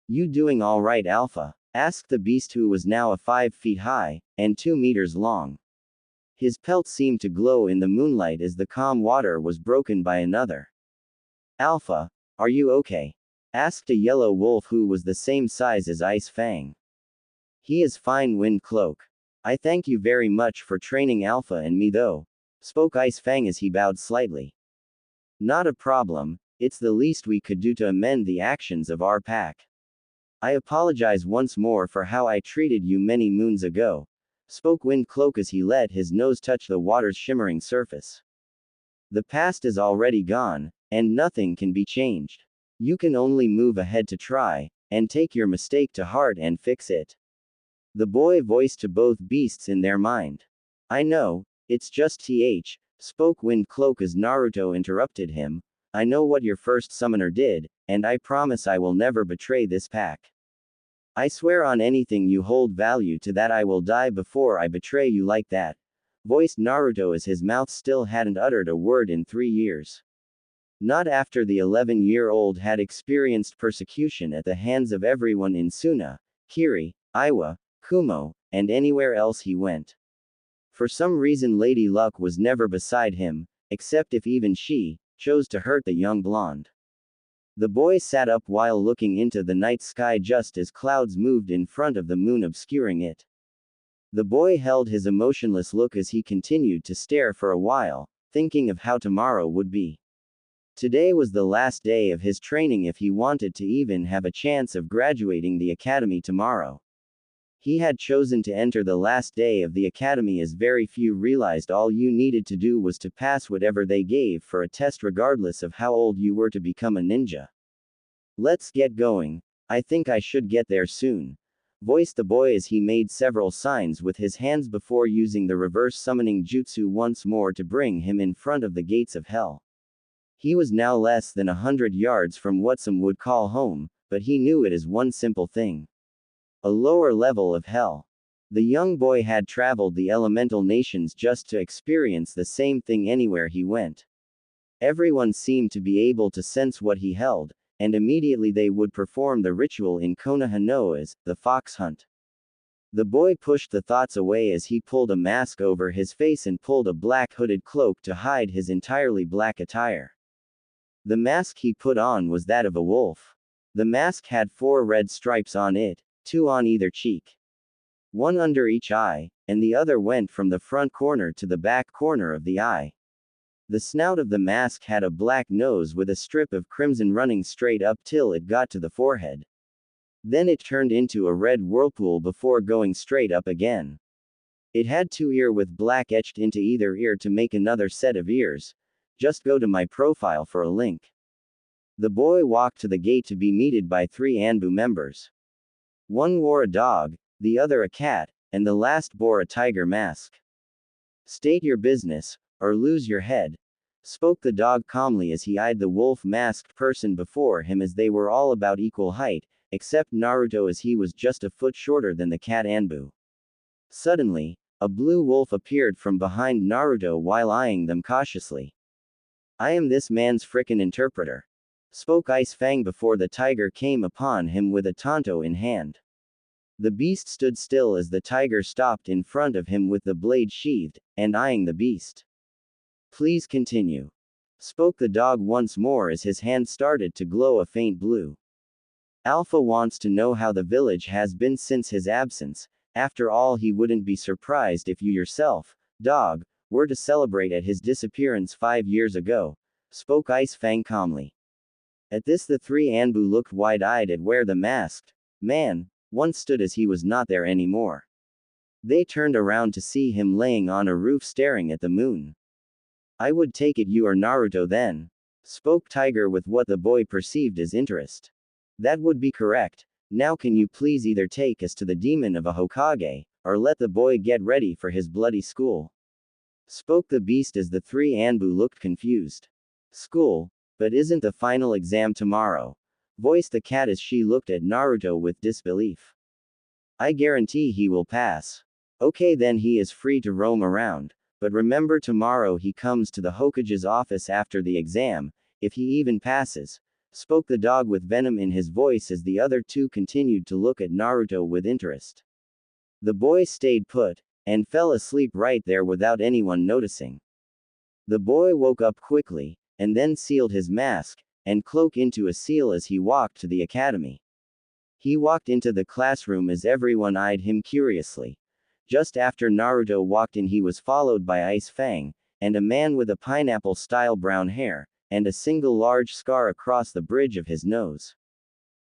You doing alright, Alpha? Asked the beast, who was now 5 feet high, and 2 meters long. His pelt seemed to glow in the moonlight as the calm water was broken by another. Alpha, are you okay? Asked a yellow wolf who was the same size as Ice Fang. He is fine, Wind Cloak. I thank you very much for training Alpha and me though, spoke Ice Fang as he bowed slightly. Not a problem, it's the least we could do to amend the actions of our pack. I apologize once more for how I treated you many moons ago, spoke Wind Cloak as he let his nose touch the water's shimmering surface. The past is already gone, and nothing can be changed. You can only move ahead to try, and take your mistake to heart and fix it. The boy voiced to both beasts in their mind. I know, it's just spoke Wind Cloak as Naruto interrupted him. I know what your first summoner did, and I promise I will never betray this pack. I swear on anything you hold value to that I will die before I betray you like that, voiced Naruto as his mouth still hadn't uttered a word in 3 years. Not after the 11-year-old had experienced persecution at the hands of everyone in Suna, Kiri, Iwa, Kumo, and anywhere else he went. For some reason Lady Luck was never beside him, except if even she chose to hurt the young blonde. The boy sat up while looking into the night sky just as clouds moved in front of the moon, obscuring it. The boy held his emotionless look as he continued to stare for a while, thinking of how tomorrow would be. Today was the last day of his training if he wanted to even have a chance of graduating the academy tomorrow. He had chosen to enter the last day of the academy as very few realized all you needed to do was to pass whatever they gave for a test regardless of how old you were to become a ninja. Let's get going. I think I should get there soon, voiced the boy as he made several signs with his hands before using the reverse summoning jutsu once more to bring him in front of the gates of hell. He was now less than 100 yards from what some would call home, but he knew it as one simple thing. A lower level of hell. The young boy had traveled the elemental nations just to experience the same thing anywhere he went. Everyone seemed to be able to sense what he held, and immediately they would perform the ritual in Konohanoa's, the fox hunt. The boy pushed the thoughts away as he pulled a mask over his face and pulled a black hooded cloak to hide his entirely black attire. The mask he put on was that of a wolf. The mask had 4 red stripes on it, 2 on either cheek. 1 under each eye, and the other went from the front corner to the back corner of the eye. The snout of the mask had a black nose with a strip of crimson running straight up till it got to the forehead. Then it turned into a red whirlpool before going straight up again. It had 2 ears with black etched into either ear to make another set of ears. Just go to my profile for a link. The boy walked to the gate to be meted by 3 Anbu members. One wore a dog, the other a cat, and the last bore a tiger mask. State your business, or lose your head, spoke the dog calmly as he eyed the wolf-masked person before him as they were all about equal height, except Naruto, as he was just a foot shorter than the cat Anbu. Suddenly, a blue wolf appeared from behind Naruto while eyeing them cautiously. "I am this man's frickin' interpreter," spoke Ice Fang before the tiger came upon him with a tanto in hand. The beast stood still as the tiger stopped in front of him with the blade sheathed, and eyeing the beast. "Please continue," spoke the dog once more as his hand started to glow a faint blue. "Alpha wants to know how the village has been since his absence. After all, he wouldn't be surprised if you yourself, dog, were to celebrate at his disappearance 5 years ago," spoke Ice Fang calmly. At this, the three Anbu looked wide-eyed at where the masked man once stood, as he was not there anymore. They turned around to see him laying on a roof staring at the moon. "I would take it you are Naruto then," spoke Tiger with what the boy perceived as interest. "That would be correct. Now can you please either take us to the demon of a Hokage, or let the boy get ready for his bloody school?" spoke the beast as the three Anbu looked confused. "School? But isn't the final exam tomorrow?" voiced the cat as she looked at Naruto with disbelief. "I guarantee he will pass." "Okay, then he is free to roam around. But remember, tomorrow he comes to the Hokage's office after the exam, if he even passes," spoke the dog with venom in his voice as the other two continued to look at Naruto with interest. The boy stayed put, and fell asleep right there without anyone noticing. The boy woke up quickly, and then sealed his mask and cloak into a seal as he walked to the academy. He walked into the classroom as everyone eyed him curiously. Just after Naruto walked in, he was followed by Ice Fang, and a man with a pineapple-style brown hair, and a single large scar across the bridge of his nose.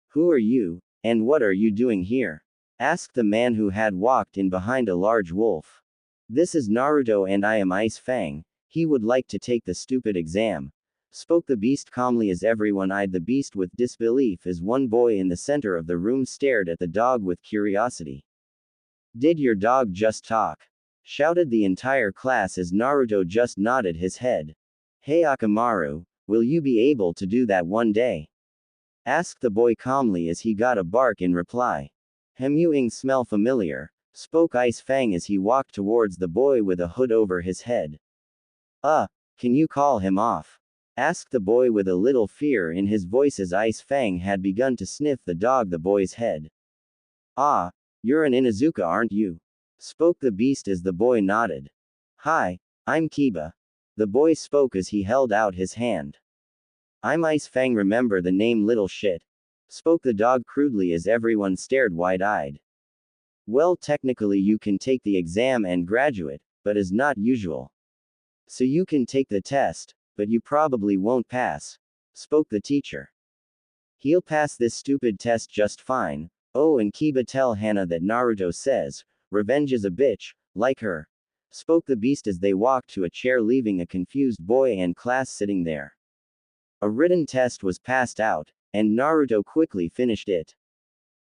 "Who are you, and what are you doing here?" asked the man who had walked in behind a large wolf. "This is Naruto and I am Ice Fang. He would like to take the stupid exam," spoke the beast calmly as everyone eyed the beast with disbelief as one boy in the center of the room stared at the dog with curiosity. "Did your dog just talk?" shouted the entire class as Naruto just nodded his head. "Hey Akamaru, will you be able to do that one day?" asked the boy calmly as he got a bark in reply. "You smell familiar," spoke Ice Fang as he walked towards the boy with a hood over his head. Can you call him off?" asked the boy with a little fear in his voice as Ice Fang had begun to sniff the boy's head. "Ah, you're an Inuzuka, aren't you?" spoke the beast as the boy nodded. "Hi, I'm Kiba." The boy spoke as he held out his hand. "I'm Ice Fang, remember the name, little shit," spoke the dog crudely as everyone stared wide-eyed. "Well, technically you can take the exam and graduate, but is not usual. So you can take the test, but you probably won't pass," spoke the teacher. "He'll pass this stupid test just fine. Oh, and Kiba, tell Hana that Naruto says, revenge is a bitch, like her," spoke the beast as they walked to a chair, leaving a confused boy and class sitting there. A written test was passed out, and Naruto quickly finished it.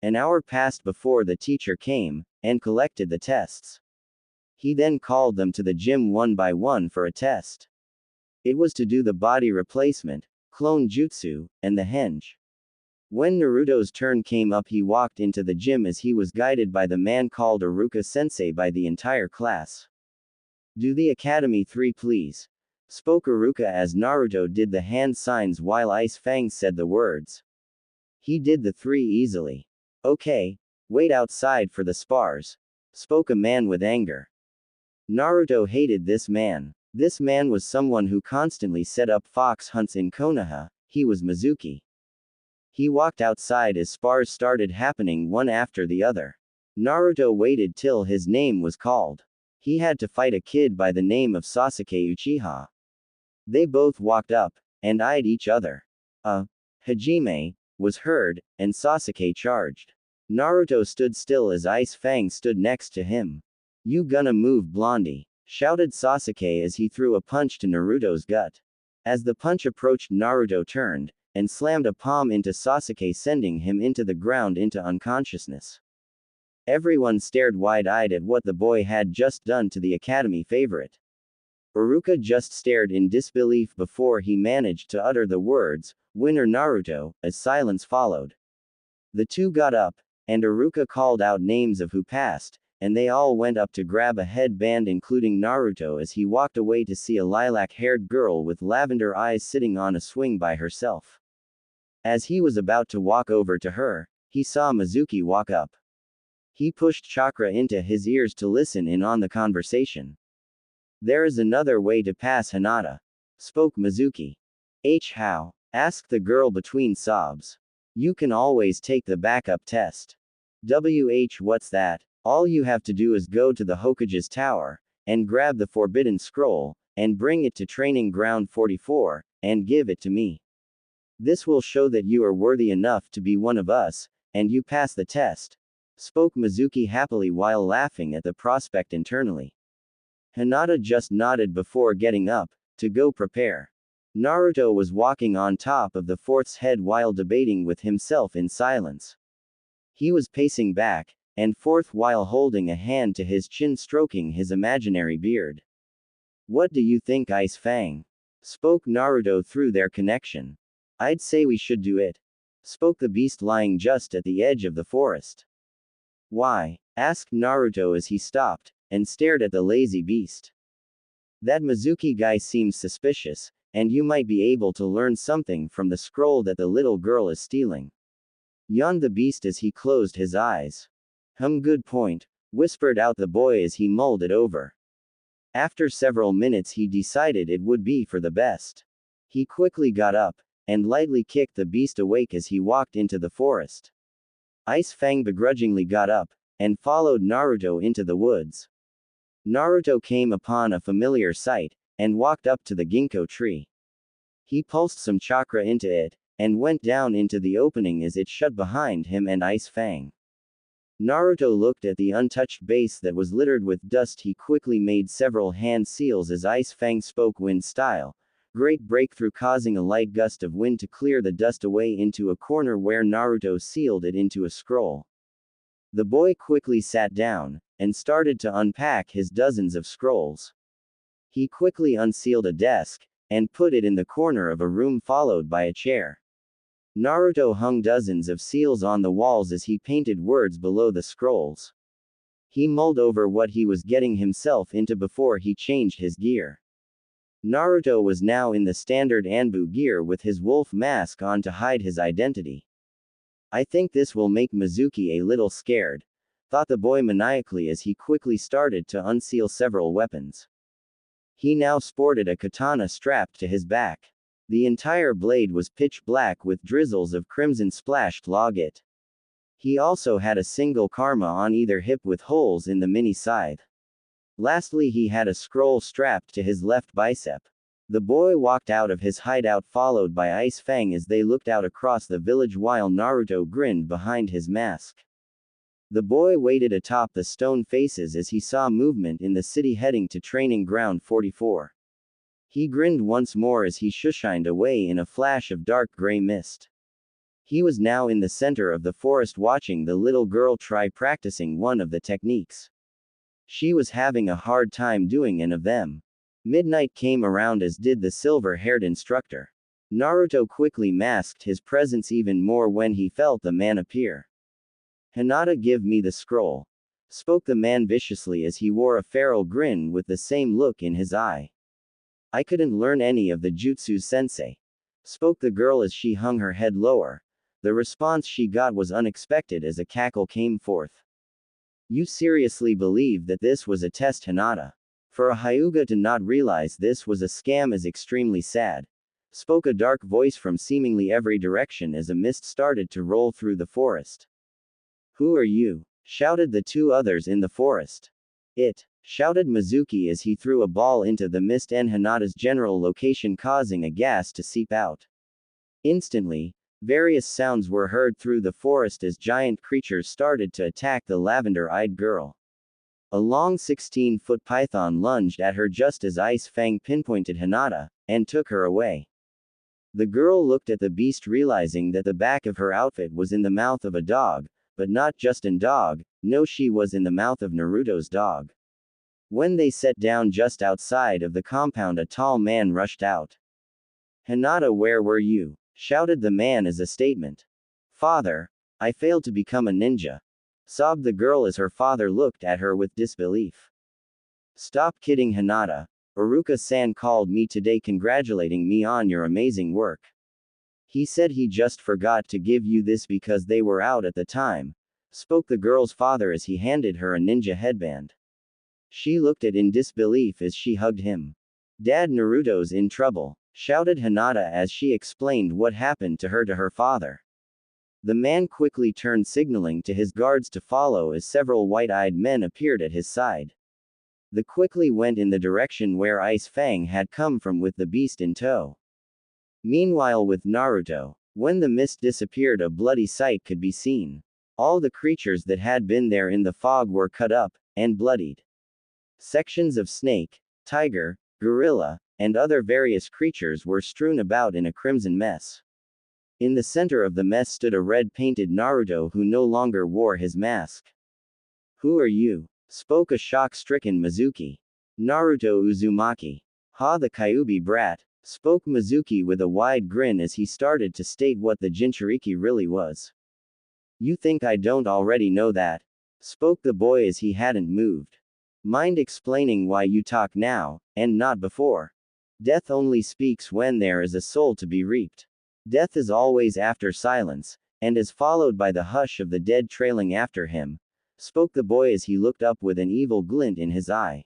An hour passed before the teacher came and collected the tests. He then called them to the gym one by one for a test. It was to do the body replacement, clone jutsu, and the henge. When Naruto's turn came up, he walked into the gym as he was guided by the man called Iruka-sensei by the entire class. "Do the Academy 3 please," spoke Iruka as Naruto did the hand signs while Ice Fang said the words. He did the 3 easily. "Okay, wait outside for the spars," spoke a man with anger. Naruto hated this man. This man was someone who constantly set up fox hunts in Konoha. He was Mizuki. He walked outside as spars started happening one after the other. Naruto waited till his name was called. He had to fight a kid by the name of Sasuke Uchiha. They both walked up and eyed each other. Hajime was heard, and Sasuke charged. Naruto stood still as Ice Fang stood next to him. "You gonna move, Blondie?" shouted Sasuke as he threw a punch to Naruto's gut. As the punch approached, Naruto turned and slammed a palm into Sasuke, sending him into the ground into unconsciousness. Everyone stared wide-eyed at what the boy had just done to the academy favorite. Iruka just stared in disbelief before he managed to utter the words, "Winner Naruto," as silence followed. The two got up, and Iruka called out names of who passed, and they all went up to grab a headband, including Naruto, as he walked away to see a lilac-haired girl with lavender eyes sitting on a swing by herself. As he was about to walk over to her, he saw Mizuki walk up. He pushed Chakra into his ears to listen in on the conversation. "There is another way to pass, Hinata," spoke Mizuki. "How?" asked the girl between sobs. "You can always take the backup test." What's that? All you have to do is go to the Hokage's tower, and grab the forbidden scroll, and bring it to training ground 44, and give it to me. This will show that you are worthy enough to be one of us, and you pass the test," spoke Mizuki happily while laughing at the prospect internally. Hinata just nodded before getting up, to go prepare. Naruto was walking on top of the fourth's head while debating with himself in silence. He was pacing back and forth while holding a hand to his chin, stroking his imaginary beard. "What do you think, Ice Fang?" spoke Naruto through their connection. "I'd say we should do it," spoke the beast lying just at the edge of the forest. "Why?" asked Naruto as he stopped and stared at the lazy beast. "That Mizuki guy seems suspicious, and you might be able to learn something from the scroll that the little girl is stealing," yawned the beast as he closed his eyes. Good point," whispered out the boy as he mulled it over. After several minutes he decided it would be for the best. He quickly got up, and lightly kicked the beast awake as he walked into the forest. Ice Fang begrudgingly got up, and followed Naruto into the woods. Naruto came upon a familiar sight, and walked up to the ginkgo tree. He pulsed some chakra into it, and went down into the opening as it shut behind him and Ice Fang. Naruto looked at the untouched base that was littered with dust. He quickly made several hand seals as Ice Fang spoke wind style. Great breakthrough, causing a light gust of wind to clear the dust away into a corner where Naruto sealed it into a scroll. The boy quickly sat down, and started to unpack his dozens of scrolls. He quickly unsealed a desk, and put it in the corner of a room, followed by a chair. Naruto hung dozens of seals on the walls as he painted words below the scrolls. He mulled over what he was getting himself into before he changed his gear. Naruto was now in the standard Anbu gear with his wolf mask on to hide his identity. "I think this will make Mizuki a little scared," thought the boy maniacally as he quickly started to unseal several weapons. He now sported a katana strapped to his back. The entire blade was pitch black with drizzles of crimson splashed along it. He also had a single karma on either hip with holes in the mini scythe. Lastly, he had a scroll strapped to his left bicep. The boy walked out of his hideout, followed by Ice Fang as they looked out across the village while Naruto grinned behind his mask. The boy waited atop the stone faces as he saw movement in the city heading to training ground 44. He grinned once more as he shushined away in a flash of dark gray mist. He was now in the center of the forest watching the little girl try practicing one of the techniques. She was having a hard time doing any of them. Midnight came around, as did the silver-haired instructor. Naruto quickly masked his presence even more when he felt the man appear. "Hinata, give me the scroll," spoke the man viciously as he wore a feral grin with the same look in his eye. "I couldn't learn any of the jutsus, sensei," spoke the girl as she hung her head lower. The response she got was unexpected as a cackle came forth. "You seriously believe that this was a test, Hinata? For a Hyuga to not realize this was a scam is extremely sad," spoke a dark voice from seemingly every direction as a mist started to roll through the forest. "Who are you?" shouted the two others in the forest. "It," shouted Mizuki as he threw a ball into the mist and Hinata's general location, causing a gas to seep out. Instantly, various sounds were heard through the forest as giant creatures started to attack the lavender-eyed girl. A long 16-foot python lunged at her just as Ice Fang pinpointed Hinata, and took her away. The girl looked at the beast, realizing that the back of her outfit was in the mouth of a dog, but not just a dog, no, she was in the mouth of Naruto's dog. When they sat down just outside of the compound, a tall man rushed out. "Hinata, where were you?" shouted the man as a statement. "Father, I failed to become a ninja, sobbed the girl as her father looked at her with disbelief. Stop kidding, Hinata. Iruka-san called me today congratulating me on your amazing work. He said he just forgot to give you this because they were out at the time, spoke the girl's father as he handed her a ninja headband. She looked at in disbelief as she hugged him. Dad, Naruto's in trouble, shouted Hinata as she explained what happened to her father. The man quickly turned, signaling to his guards to follow as several white-eyed men appeared at his side. They quickly went in the direction where Ice Fang had come from with the beast in tow. Meanwhile, with Naruto, when the mist disappeared, a bloody sight could be seen. All the creatures that had been there in the fog were cut up and bloodied. Sections of snake, tiger, gorilla, and other various creatures were strewn about in a crimson mess. In the center of the mess stood a red-painted Naruto who no longer wore his mask. Who are you? Spoke a shock-stricken Mizuki. Naruto Uzumaki. Ha, the Kyuubi brat, spoke Mizuki with a wide grin as he started to state what the Jinchuriki really was. You think I don't already know that? Spoke the boy as he hadn't moved. Mind explaining why you talk now, and not before? Death only speaks when there is a soul to be reaped. Death is always after silence, and is followed by the hush of the dead trailing after him, spoke the boy as he looked up with an evil glint in his eye.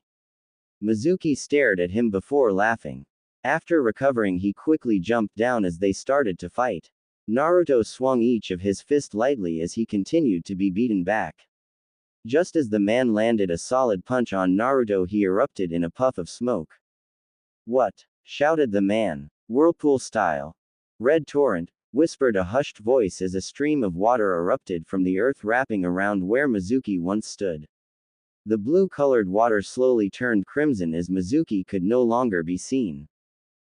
Mizuki stared at him before laughing. After recovering, he quickly jumped down as they started to fight. Naruto swung each of his fists lightly as he continued to be beaten back. Just as the man landed a solid punch on Naruto, he erupted in a puff of smoke. What? Shouted the man. Whirlpool style. Red torrent, whispered a hushed voice as a stream of water erupted from the earth wrapping around where Mizuki once stood. The blue-colored water slowly turned crimson as Mizuki could no longer be seen.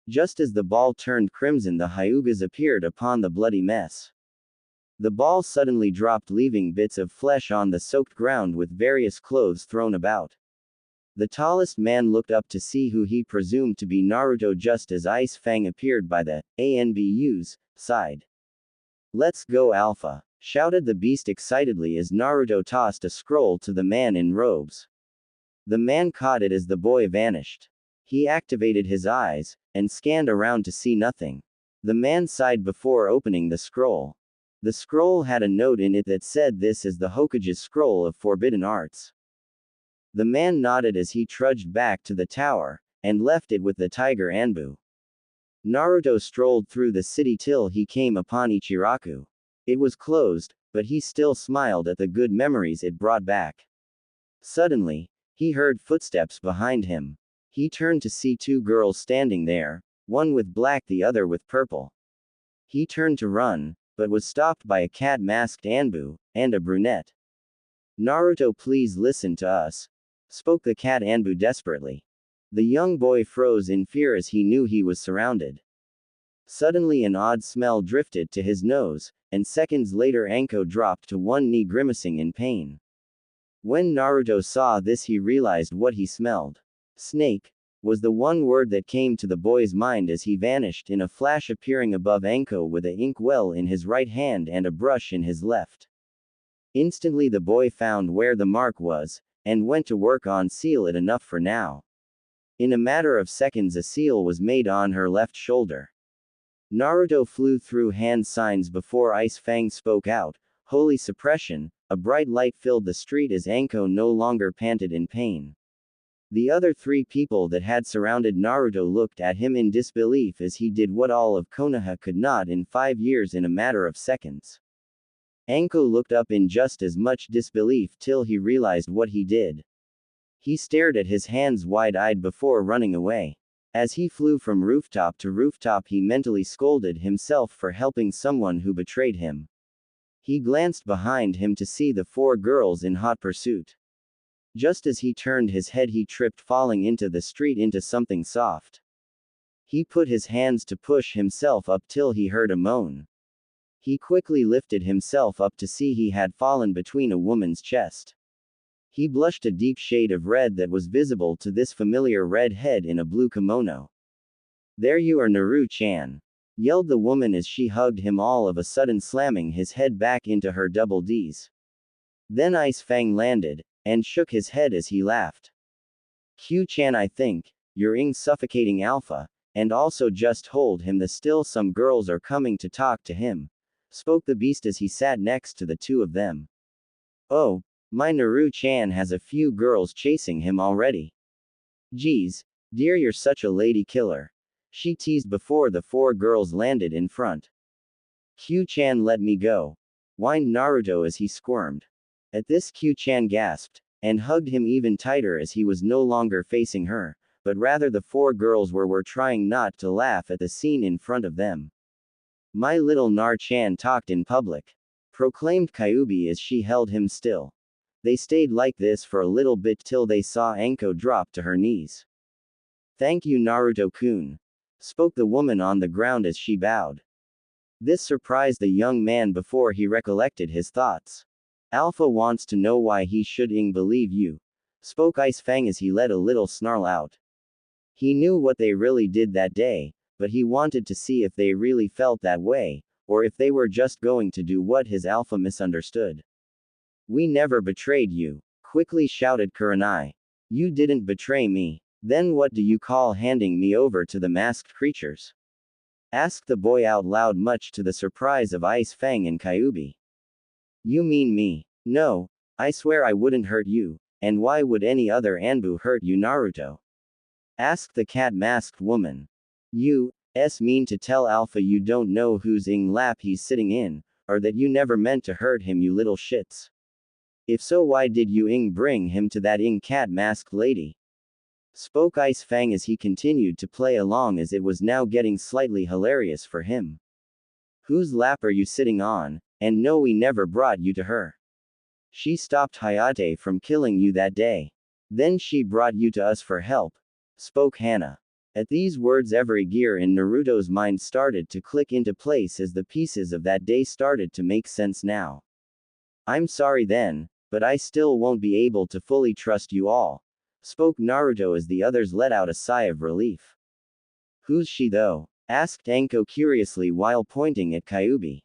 Just as the ball turned crimson, the Hyugas appeared upon the bloody mess. The ball suddenly dropped, leaving bits of flesh on the soaked ground with various clothes thrown about. The tallest man looked up to see who he presumed to be Naruto just as Ice Fang appeared by the ANBU's side. Let's go, Alpha, shouted the beast excitedly as Naruto tossed a scroll to the man in robes. The man caught it as the boy vanished. He activated his eyes and scanned around to see nothing. The man sighed before opening the scroll. The scroll had a note in it that said, "This is the Hokage's scroll of forbidden arts." The man nodded as he trudged back to the tower, and left it with the tiger Anbu. Naruto strolled through the city till he came upon Ichiraku. It was closed, but he still smiled at the good memories it brought back. Suddenly, he heard footsteps behind him. He turned to see two girls standing there, one with black, the other with purple. He turned to run, but was stopped by a cat-masked Anbu, and a brunette. Naruto, please listen to us, spoke the cat Anbu desperately. The young boy froze in fear as he knew he was surrounded. Suddenly an odd smell drifted to his nose, and seconds later Anko dropped to one knee grimacing in pain. When Naruto saw this, he realized what he smelled. Snake was the one word that came to the boy's mind as he vanished in a flash, appearing above Anko with a inkwell in his right hand and a brush in his left. Instantly the boy found where the mark was, and went to work on seal it enough for now. In a matter of seconds a seal was made on her left shoulder. Naruto flew through hand signs before Ice Fang spoke out, "Holy suppression." A bright light filled the street as Anko no longer panted in pain. The other three people that had surrounded Naruto looked at him in disbelief as he did what all of Konoha could not in 5 years in a matter of seconds. Anko looked up in just as much disbelief till he realized what he did. He stared at his hands wide-eyed before running away. As he flew from rooftop to rooftop, he mentally scolded himself for helping someone who betrayed him. He glanced behind him to see the 4 girls in hot pursuit. Just as he turned his head, he tripped, falling into the street into something soft. He put his hands to push himself up till he heard a moan. He quickly lifted himself up to see he had fallen between a woman's chest. He blushed a deep shade of red that was visible to this familiar red head in a blue kimono. There you are, Naru-chan. yelled the woman as she hugged him, all of a sudden slamming his head back into her double Ds. Then Ice Fang landed, and shook his head as he laughed. Q-chan, I think you're suffocating Alpha, and also just hold him still, some girls are coming to talk to him, spoke the beast as he sat next to the two of them. Oh, my Naru-chan has a few girls chasing him already. Geez, dear, you're such a lady killer, she teased before the four girls landed in front. Q-chan, let me go, whined Naruto as he squirmed. At this, Q-chan gasped, and hugged him even tighter as he was no longer facing her, but rather the four girls were trying not to laugh at the scene in front of them. My little Nar-chan talked in public, proclaimed Kyuubi as she held him still. They stayed like this for a little bit till they saw Anko drop to her knees. Thank you, Naruto-kun, spoke the woman on the ground as she bowed. This surprised the young man before he recollected his thoughts. Alpha wants to know why he should believe you, spoke Ice Fang as he let a little snarl out. He knew what they really did that day, but he wanted to see if they really felt that way, or if they were just going to do what his Alpha misunderstood. We never betrayed you, quickly shouted Kurenai. You didn't betray me. Then what do you call handing me over to the masked creatures? Asked the boy out loud, much to the surprise of Ice Fang and Kyuubi. You mean me? No, I swear I wouldn't hurt you, and why would any other Anbu hurt you, Naruto? Asked the cat-masked woman. You mean to tell Alpha you don't know whose lap he's sitting in, or that you never meant to hurt him, you little shits? If so, why did you bring him to that cat-masked lady? Spoke Ice Fang as he continued to play along, as it was now getting slightly hilarious for him. Whose lap are you sitting on? And no, we never brought you to her. She stopped Hayate from killing you that day. Then she brought you to us for help, spoke Hana. At these words, every gear in Naruto's mind started to click into place as the pieces of that day started to make sense now. I'm sorry then, but I still won't be able to fully trust you all, spoke Naruto as the others let out a sigh of relief. Who's she though? Asked Anko curiously while pointing at Kyuubi.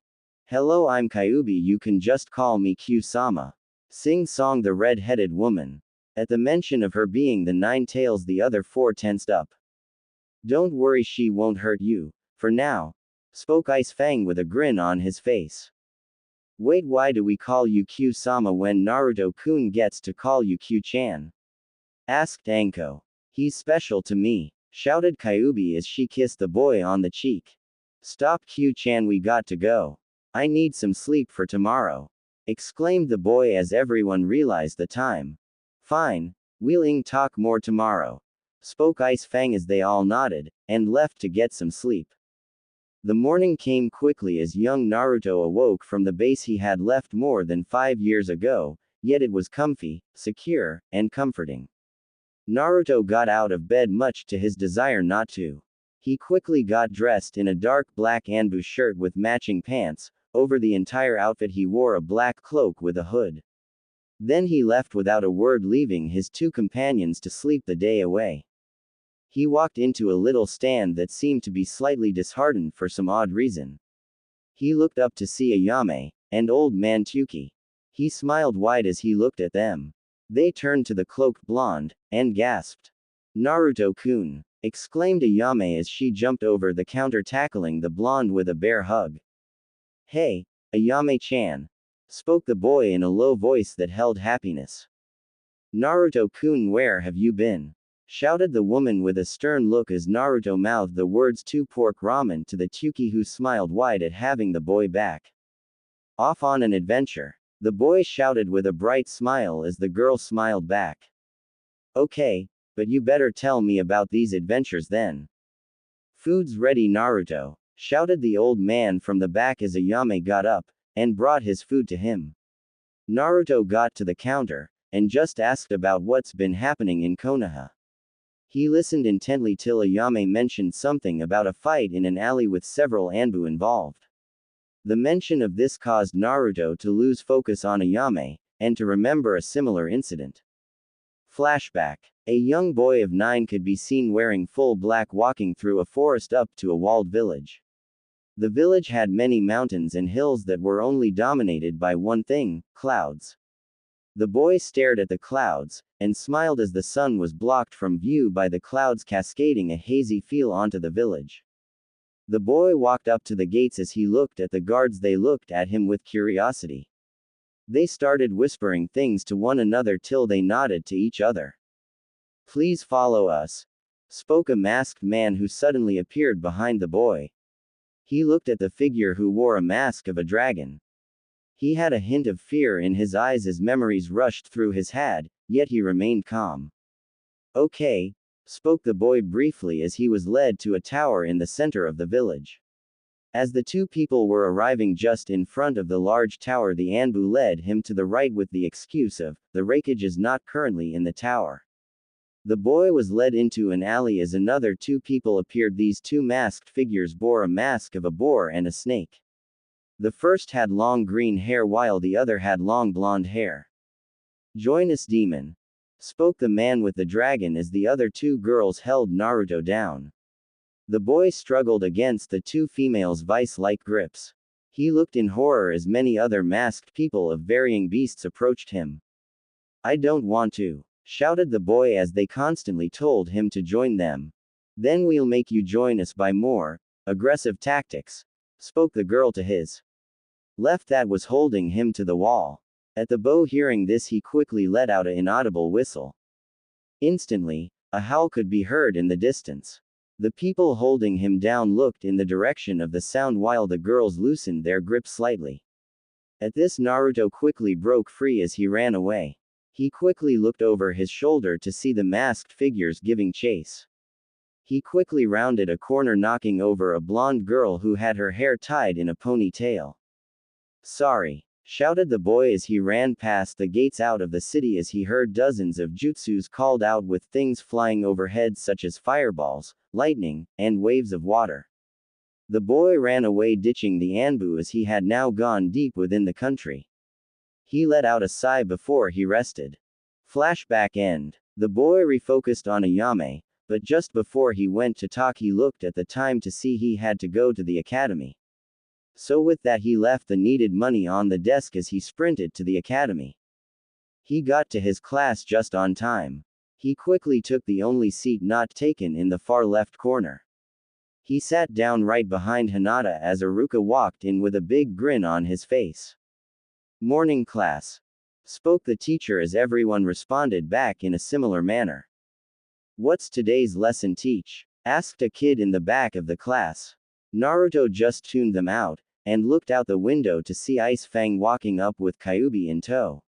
Hello, I'm Kyuubi, you can just call me Q-sama, sing-songed the red-headed woman. At the mention of her being the Nine Tails, the other four tensed up. Don't worry, she won't hurt you, for now, spoke Ice Fang with a grin on his face. Wait, why do we call you Q-sama when Naruto-kun gets to call you Q-chan? Asked Anko. He's special to me, shouted Kyuubi as she kissed the boy on the cheek. Stop, Q-chan, we got to go. I need some sleep for tomorrow, exclaimed the boy as everyone realized the time. Fine, we'll talk more tomorrow, spoke Ice Fang as they all nodded, and left to get some sleep. The morning came quickly as young Naruto awoke from the base he had left more than 5 years ago, yet it was comfy, secure, and comforting. Naruto got out of bed much to his desire not to. He quickly got dressed in a dark black Anbu shirt with matching pants. Over the entire outfit he wore a black cloak with a hood. Then he left without a word, leaving his two companions to sleep the day away. He walked into a little stand that seemed to be slightly disheartened for some odd reason. He looked up to see Ayame, and old man Tuki. He smiled wide as he looked at them. They turned to the cloaked blonde, and gasped. Naruto-kun, exclaimed Ayame as she jumped over the counter, tackling the blonde with a bear hug. Hey, Ayame-chan, spoke the boy in a low voice that held happiness. Naruto-kun, where have you been? Shouted the woman with a stern look as Naruto mouthed the words to pork ramen to the Tuki, who smiled wide at having the boy back. Off on an adventure, the boy shouted with a bright smile as the girl smiled back. Okay, but you better tell me about these adventures then. Food's ready, Naruto, shouted the old man from the back as Ayame got up, and brought his food to him. Naruto got to the counter, and just asked about what's been happening in Konoha. He listened intently till Ayame mentioned something about a fight in an alley with several Anbu involved. The mention of this caused Naruto to lose focus on Ayame, and to remember a similar incident. Flashback. A young boy of 9 could be seen wearing full black walking through a forest up to a walled village. The village had many mountains and hills that were only dominated by one thing: clouds. The boy stared at the clouds, and smiled as the sun was blocked from view by the clouds, cascading a hazy feel onto the village. The boy walked up to the gates. As he looked at the guards, they looked at him with curiosity. They started whispering things to one another till they nodded to each other. "Please follow us," spoke a masked man who suddenly appeared behind the boy. He looked at the figure who wore a mask of a dragon. He had a hint of fear in his eyes as memories rushed through his head, yet he remained calm. "Okay," spoke the boy briefly as he was led to a tower in the center of the village. As the two people were arriving just in front of the large tower, the Anbu led him to the right with the excuse of, "The wreckage is not currently in the tower." The boy was led into an alley as another two people appeared. These two masked figures bore a mask of a boar and a snake. The first had long green hair while the other had long blonde hair. "Join us, demon," spoke the man with the dragon as the other two girls held Naruto down. The boy struggled against the two females' vice-like grips. He looked in horror as many other masked people of varying beasts approached him. "I don't want to," shouted the boy as they constantly told him to join them. "Then we'll make you join us by more aggressive tactics," spoke the girl to his left that was holding him to the wall. At the boy hearing this, he quickly let out an inaudible whistle. Instantly, a howl could be heard in the distance. The people holding him down looked in the direction of the sound while the girls loosened their grip slightly. At this, Naruto quickly broke free as he ran away. He quickly looked over his shoulder to see the masked figures giving chase. He quickly rounded a corner, knocking over a blonde girl who had her hair tied in a ponytail. "Sorry," shouted the boy as he ran past the gates out of the city as he heard dozens of jutsus called out with things flying overhead such as fireballs, lightning, and waves of water. The boy ran away, ditching the Anbu as he had now gone deep within the country. He let out a sigh before he rested. Flashback end. The boy refocused on Ayame, but just before he went to talk he looked at the time to see he had to go to the academy. So with that he left the needed money on the desk as he sprinted to the academy. He got to his class just on time. He quickly took the only seat not taken in the far left corner. He sat down right behind Hinata as Iruka walked in with a big grin on his face. "Morning class," spoke the teacher as everyone responded back in a similar manner. "What's today's lesson teach?" asked a kid in the back of the class. Naruto just tuned them out, and looked out the window to see Ice Fang walking up with Kyuubi in tow.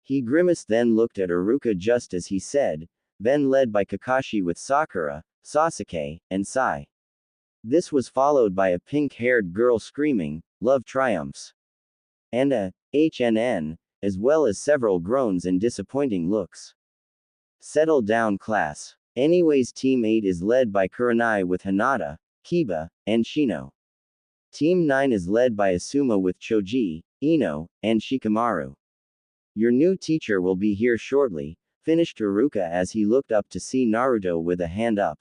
He grimaced, then looked at Iruka just as he said, "Then led by Kakashi with Sakura, Sasuke, and Sai." This was followed by a pink-haired girl screaming, "Love triumphs!" and a HNN, as well as several groans and disappointing looks. "Settle down, class. Anyways, Team 8 is led by Kurenai with Hinata, Kiba, and Shino. Team 9 is led by Asuma with Choji, Ino, and Shikamaru. Your new teacher will be here shortly," finished Iruka as he looked up to see Naruto with a hand up.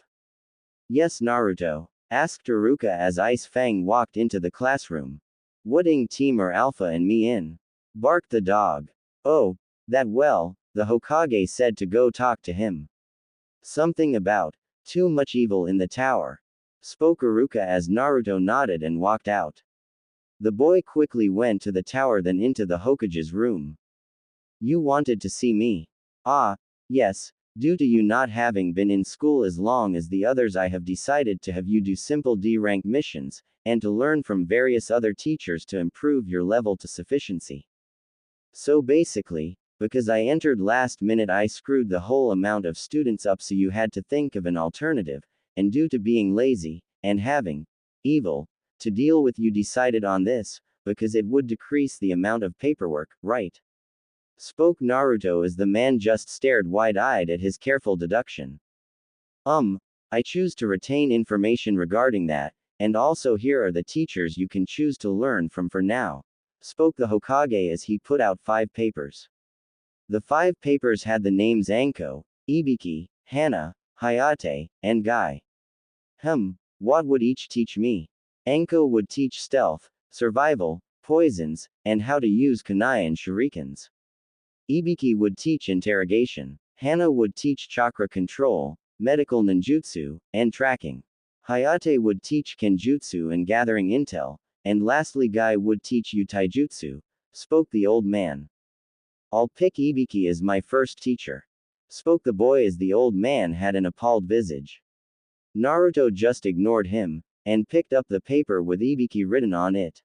"Yes, Naruto?" asked Iruka as Ice Fang walked into the classroom. "What team are Alpha and me in?" barked the dog. "Oh, that well," the Hokage said to go talk to him. "Something about too much evil in the tower," spoke Iruka as Naruto nodded and walked out. The boy quickly went to the tower, then into the Hokage's room. "You wanted to see me?" "Ah, yes. Due to you not having been in school as long as the others, I have decided to have you do simple D-rank missions, and to learn from various other teachers to improve your level to sufficiency. So basically, because I entered last minute, I screwed the whole amount of students up, so you had to think of an alternative, and due to being lazy, and having evil to deal with, you decided on this, because it would decrease the amount of paperwork, right?" spoke Naruto as the man just stared wide-eyed at his careful deduction. I choose to retain information regarding that, and also here are the teachers you can choose to learn from for now," spoke the Hokage as he put out 5 papers. The 5 papers had the names Anko, Ibiki, Hana, Hayate, and Guy. What would each teach me?" Anko would teach stealth, survival, poisons, and how to use kunai and shurikens. Ibiki would teach interrogation. Hana would teach chakra control, medical ninjutsu, and tracking. Hayate would teach kenjutsu and gathering intel, and lastly Guy would teach you taijutsu, spoke the old man. I'll pick Ibiki as my first teacher, spoke the boy as the old man had an appalled visage. Naruto just ignored him, and picked up the paper with Ibiki written on it.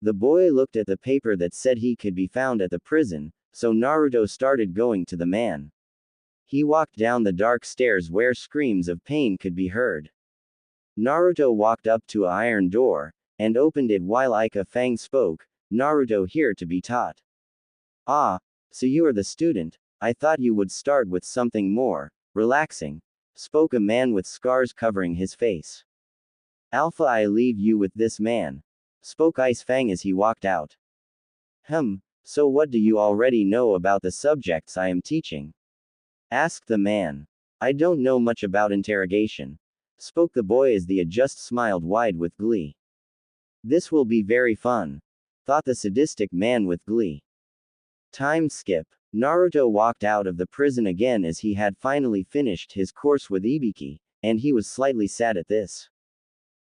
The boy looked at the paper that said he could be found at the prison, so Naruto started going to the man. He walked down the dark stairs where screams of pain could be heard. Naruto walked up to an iron door, and opened it while Ika Fang spoke, Naruto here to be taught. Ah, so you are the student, I thought you would start with something more relaxing, spoke a man with scars covering his face. Alpha, I leave you with this man, spoke Ice Fang as he walked out. So what do you already know about the subjects I am teaching? Asked the man. I don't know much about interrogation, spoke the boy as the adjust smiled wide with glee. This will be very fun, thought the sadistic man with glee. Time skip. Naruto walked out of the prison again as he had finally finished his course with Ibiki, and he was slightly sad at this.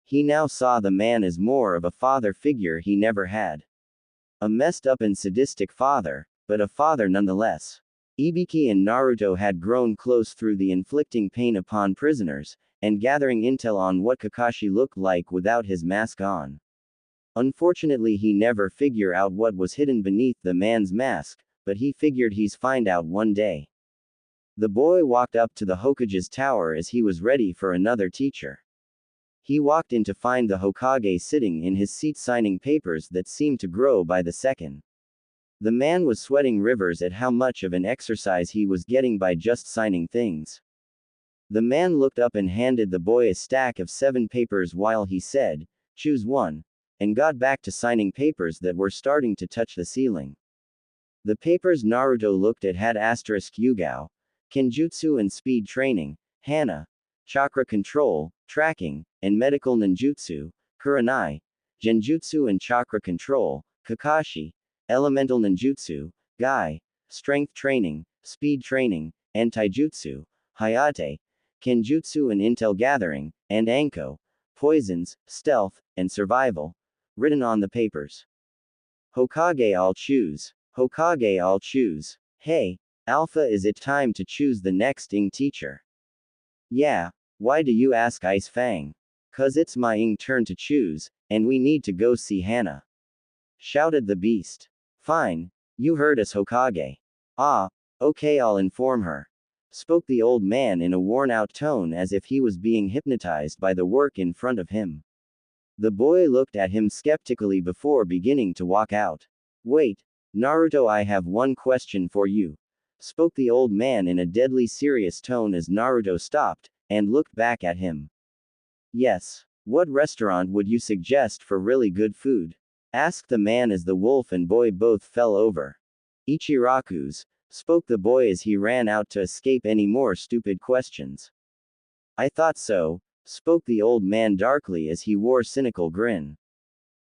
He now saw the man as more of a father figure he never had. A messed up and sadistic father, but a father nonetheless. Ibiki and Naruto had grown close through the inflicting pain upon prisoners, and gathering intel on what Kakashi looked like without his mask on. Unfortunately, he never figured out what was hidden beneath the man's mask, but he figured he's find out one day. The boy walked up to the Hokage's tower as he was ready for another teacher. He walked in to find the Hokage sitting in his seat signing papers that seemed to grow by the second. The man was sweating rivers at how much of an exercise he was getting by just signing things. The man looked up and handed the boy a stack of 7 papers while he said, "Choose one," and got back to signing papers that were starting to touch the ceiling. The papers Naruto looked at had asterisk Yugao, Kenjutsu and speed training, Hana, chakra control, tracking, and medical ninjutsu, Kurenai, Genjutsu and chakra control, Kakashi, elemental ninjutsu, Guy, strength training, speed training, and taijutsu, Hayate, kenjutsu and intel gathering, and Anko, poisons, stealth, and survival, written on the papers. Hokage, I'll choose. Hokage, I'll choose. Hey, Alpha, is it time to choose the next Ing teacher? Yeah, why do you ask, Ice Fang? 'Cause it's my Ing turn to choose, and we need to go see Hana, shouted the beast. Fine, you heard us, Hokage. Ah, okay, I'll inform her, spoke the old man in a worn-out tone as if he was being hypnotized by the work in front of him. The boy looked at him skeptically before beginning to walk out. Wait, Naruto, I have one question for you, spoke the old man in a deadly serious tone as Naruto stopped and looked back at him. Yes, what restaurant would you suggest for really good food? Asked the man as the wolf and boy both fell over. Ichiraku's, spoke the boy as he ran out to escape any more stupid questions. I thought so, spoke the old man darkly as he wore cynical grin.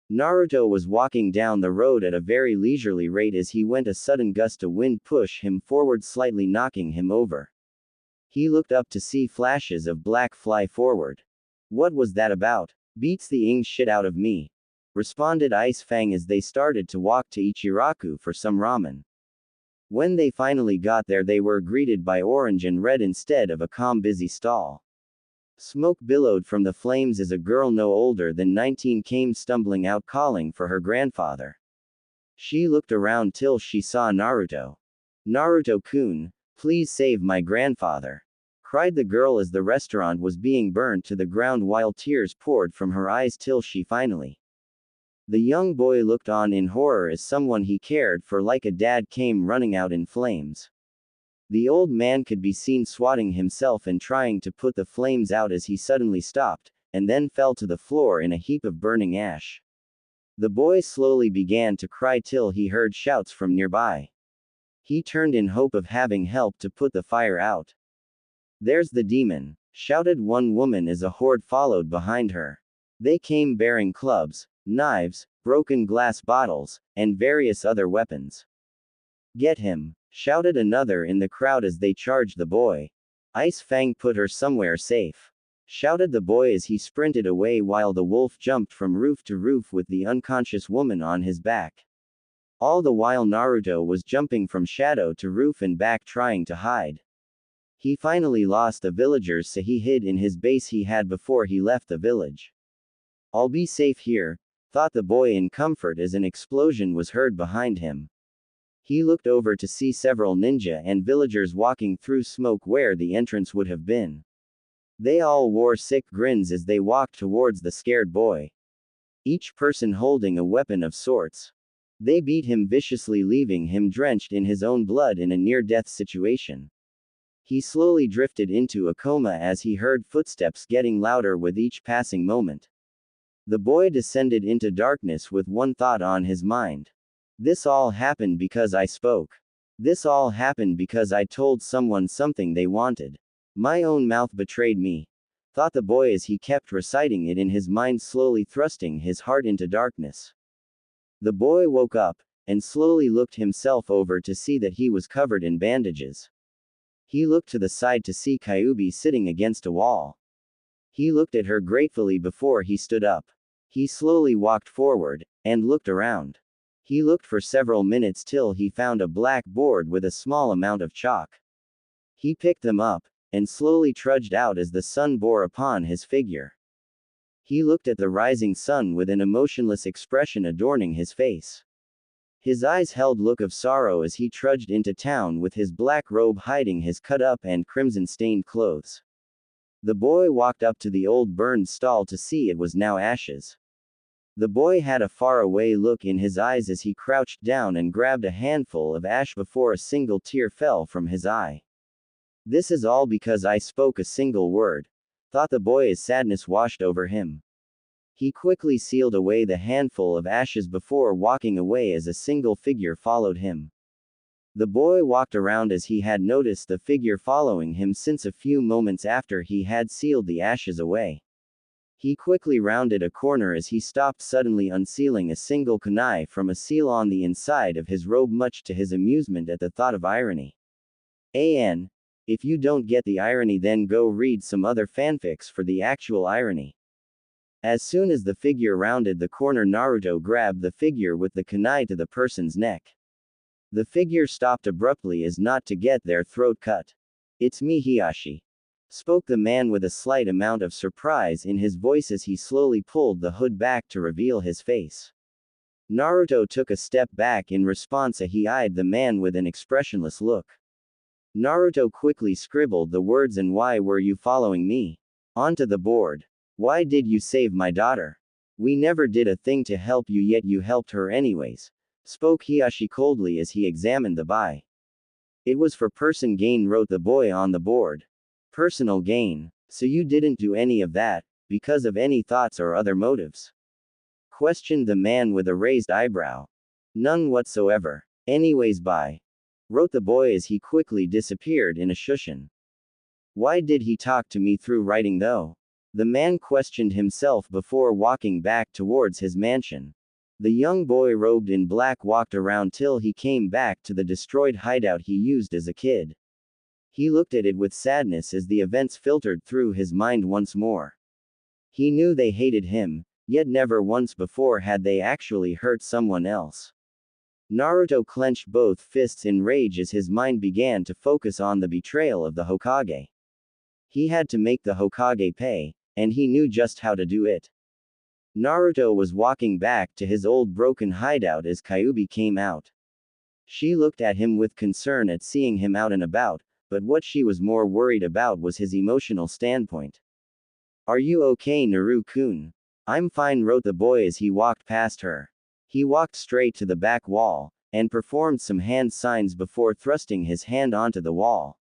Naruto was walking down the road at a very leisurely rate as he went a sudden gust of wind pushed him forward, slightly knocking him over. He looked up to see flashes of black fly forward. What was that about? Beats the ing shit out of me, responded Ice Fang as they started to walk to Ichiraku for some ramen. When they finally got there, they were greeted by orange and red instead of a calm busy stall. Smoke billowed from the flames as a girl no older than 19 came stumbling out calling for her grandfather. She looked around till she saw Naruto. Naruto-kun, please save my grandfather, cried the girl as the restaurant was being burned to the ground while tears poured from her eyes till she finally. The young boy looked on in horror as someone he cared for like a dad came running out in flames. The old man could be seen swatting himself and trying to put the flames out as he suddenly stopped, and then fell to the floor in a heap of burning ash. The boy slowly began to cry till he heard shouts from nearby. He turned in hope of having help to put the fire out. There's the demon, shouted one woman as a horde followed behind her. They came bearing clubs, knives, broken glass bottles, and various other weapons. "Get him!" shouted another in the crowd as they charged the boy. "Ice Fang, put her somewhere safe!" shouted the boy as he sprinted away while the wolf jumped from roof to roof with the unconscious woman on his back. All the while Naruto was jumping from shadow to roof and back trying to hide. He finally lost the villagers, so he hid in his base he had before he left the village. "I'll be safe here," thought the boy in comfort as an explosion was heard behind him. He looked over to see several ninja and villagers walking through smoke where the entrance would have been. They all wore sick grins as they walked towards the scared boy. Each person holding a weapon of sorts. They beat him viciously, leaving him drenched in his own blood in a near-death situation. He slowly drifted into a coma as he heard footsteps getting louder with each passing moment. The boy descended into darkness with one thought on his mind. "This all happened because I spoke. This all happened because I told someone something they wanted. My own mouth betrayed me," thought the boy as he kept reciting it in his mind, slowly thrusting his heart into darkness. The boy woke up, and slowly looked himself over to see that he was covered in bandages. He looked to the side to see Kyubi sitting against a wall. He looked at her gratefully before he stood up. He slowly walked forward, and looked around. He looked for several minutes till he found a black board with a small amount of chalk. He picked them up, and slowly trudged out as the sun bore upon his figure. He looked at the rising sun with an emotionless expression adorning his face. His eyes held look of sorrow as he trudged into town with his black robe hiding his cut-up and crimson-stained clothes. The boy walked up to the old burned stall to see it was now ashes. The boy had a far-away look in his eyes as he crouched down and grabbed a handful of ash before a single tear fell from his eye. "This is all because I spoke a single word," thought the boy as sadness washed over him. He quickly sealed away the handful of ashes before walking away as a single figure followed him. The boy walked around as he had noticed the figure following him since a few moments after he had sealed the ashes away. He quickly rounded a corner as he stopped suddenly, unsealing a single kunai from a seal on the inside of his robe, much to his amusement at the thought of irony. If you don't get the irony, then go read some other fanfics for the actual irony. As soon as the figure rounded the corner, Naruto grabbed the figure with the kunai to the person's neck. The figure stopped abruptly as not to get their throat cut. "It's me, Hiyashi," spoke the man with a slight amount of surprise in his voice as he slowly pulled the hood back to reveal his face. Naruto took a step back in response as he eyed the man with an expressionless look. Naruto quickly scribbled the words "and why were you following me?" onto the board. "Why did you save my daughter? We never did a thing to help you, yet you helped her anyways," spoke Hiyashi coldly as he examined the buy. "It was for person gain," wrote the boy on the board. "Personal gain. So you didn't do any of that, because of any thoughts or other motives?" questioned the man with a raised eyebrow. "None whatsoever. Anyways, bye," wrote the boy as he quickly disappeared in a shushin. "Why did he talk to me through writing though?" the man questioned himself before walking back towards his mansion. The young boy robed in black walked around till he came back to the destroyed hideout he used as a kid. He looked at it with sadness as the events filtered through his mind once more. He knew they hated him, yet never once before had they actually hurt someone else. Naruto clenched both fists in rage as his mind began to focus on the betrayal of the Hokage. He had to make the Hokage pay, and he knew just how to do it. Naruto was walking back to his old broken hideout as Kyubi came out. She looked at him with concern at seeing him out and about, but what she was more worried about was his emotional standpoint. "Are you okay, Naru-kun?" "I'm fine," wrote the boy as he walked past her. He walked straight to the back wall, and performed some hand signs before thrusting his hand onto the wall.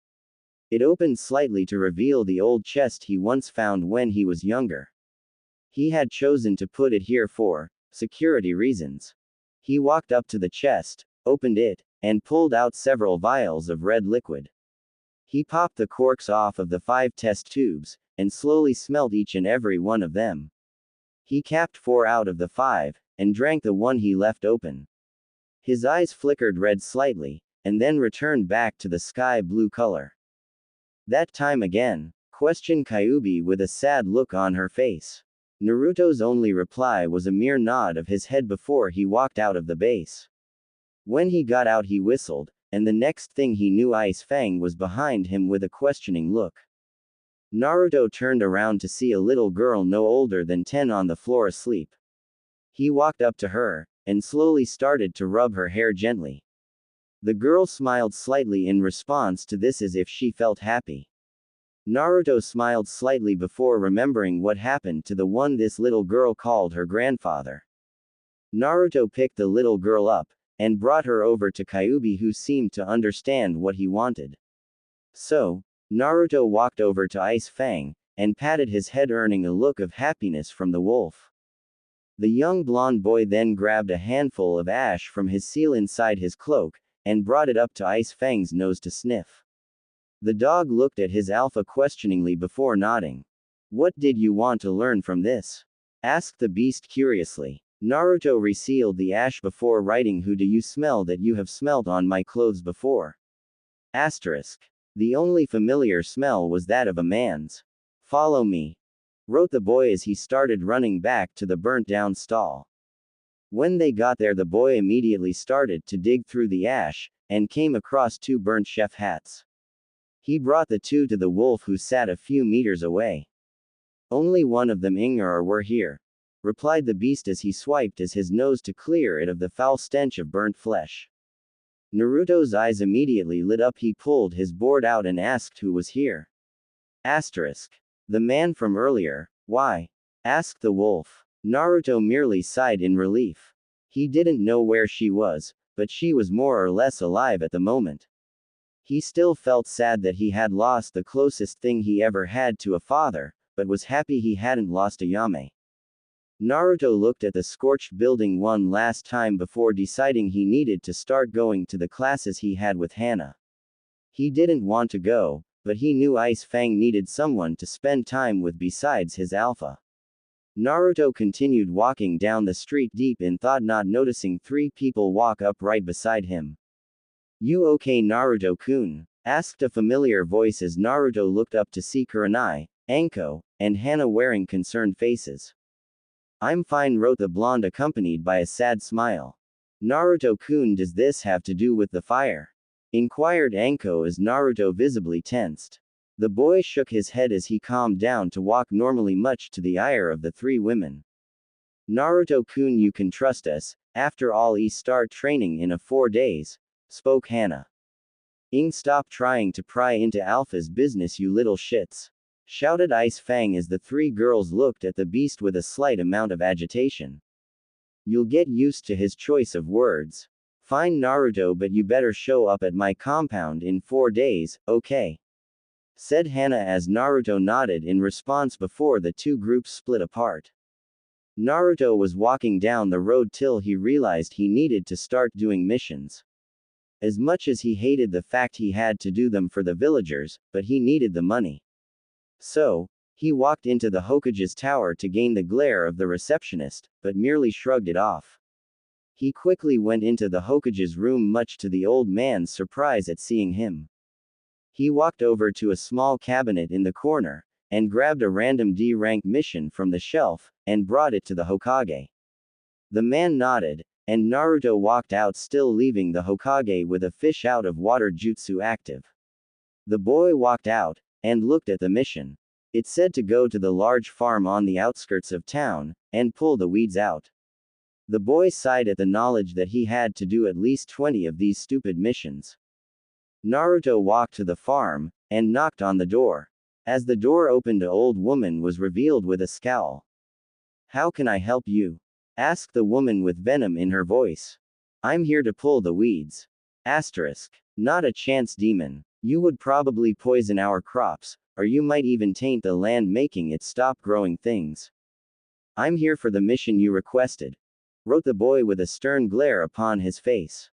It opened slightly to reveal the old chest he once found when he was younger. He had chosen to put it here for security reasons. He walked up to the chest, opened it, and pulled out several vials of red liquid. He popped the corks off of the 5 test tubes, and slowly smelled each and every one of them. He capped 4 out of the 5, and drank the one he left open. His eyes flickered red slightly, and then returned back to the sky blue color. That time again? Questioned Kyubi with a sad look on her face. Naruto's only reply was a mere nod of his head before he walked out of the base. When he got out he whistled, and the next thing he knew Ice Fang was behind him with a questioning look. Naruto turned around to see a little girl no older than 10 on the floor asleep. He walked up to her, and slowly started to rub her hair gently. The girl smiled slightly in response to this as if she felt happy. Naruto smiled slightly before remembering what happened to the one this little girl called her grandfather. Naruto picked the little girl up, and brought her over to Kyubi, who seemed to understand what he wanted. So, Naruto walked over to Ice Fang, and patted his head, earning a look of happiness from the wolf. The young blonde boy then grabbed a handful of ash from his seal inside his cloak, and brought it up to Ice Fang's nose to sniff. The dog looked at his alpha questioningly before nodding. "What did you want to learn from this?" asked the beast curiously. Naruto resealed the ash before writing, "Who do you smell that you have smelt on my clothes before?" Asterisk. The only familiar smell was that of a man's. "Follow me," wrote the boy as he started running back to the burnt-down stall. When they got there, the boy immediately started to dig through the ash, and came across 2 burnt chef hats. He brought the 2 to the wolf, who sat a few meters away. "Only one of them were here," replied the beast as he swiped his nose to clear it of the foul stench of burnt flesh. Naruto's eyes immediately lit up. He pulled his board out and asked who was here. Asterisk. "The man from earlier." "Why?" asked the wolf. Naruto merely sighed in relief. He didn't know where she was, but she was more or less alive at the moment. He still felt sad that he had lost the closest thing he ever had to a father, but was happy he hadn't lost a Yame. Naruto looked at the scorched building one last time before deciding he needed to start going to the classes he had with Hana. He didn't want to go, but he knew Ice Fang needed someone to spend time with besides his alpha. Naruto continued walking down the street deep in thought, not noticing 3 people walk up right beside him. "You okay, Naruto-kun?" asked a familiar voice as Naruto looked up to see Kurenai, Anko, and Hana wearing concerned faces. "I'm fine," wrote the blonde, accompanied by a sad smile. "Naruto-kun, does this have to do with the fire?" inquired Anko as Naruto visibly tensed. The boy shook his head as he calmed down to walk normally, much to the ire of the 3 women. "Naruto-kun, you can trust us, after all. Start training in 4 days, spoke Hana. "Stop trying to pry into Alpha's business, you little shits," shouted Ice Fang as the 3 girls looked at the beast with a slight amount of agitation. "You'll get used to his choice of words. Fine, Naruto, but you better show up at my compound in 4 days, okay?" said Hana as Naruto nodded in response before the 2 groups split apart. Naruto was walking down the road till he realized he needed to start doing missions. As much as he hated the fact he had to do them for the villagers, but he needed the money. So, he walked into the Hokage's tower to gain the glare of the receptionist, but merely shrugged it off. He quickly went into the Hokage's room, much to the old man's surprise at seeing him. He walked over to a small cabinet in the corner, and grabbed a random D-rank mission from the shelf, and brought it to the Hokage. The man nodded, and Naruto walked out, still leaving the Hokage with a fish out of water jutsu active. The boy walked out, and looked at the mission. It said to go to the large farm on the outskirts of town, and pull the weeds out. The boy sighed at the knowledge that he had to do at least 20 of these stupid missions. Naruto walked to the farm, and knocked on the door. As the door opened, an old woman was revealed with a scowl. "How can I help you?" asked the woman with venom in her voice. "I'm here to pull the weeds." Asterisk. "Not a chance, demon. You would probably poison our crops, or you might even taint the land, making it stop growing things. I'm here for the mission you requested," wrote the boy with a stern glare upon his face.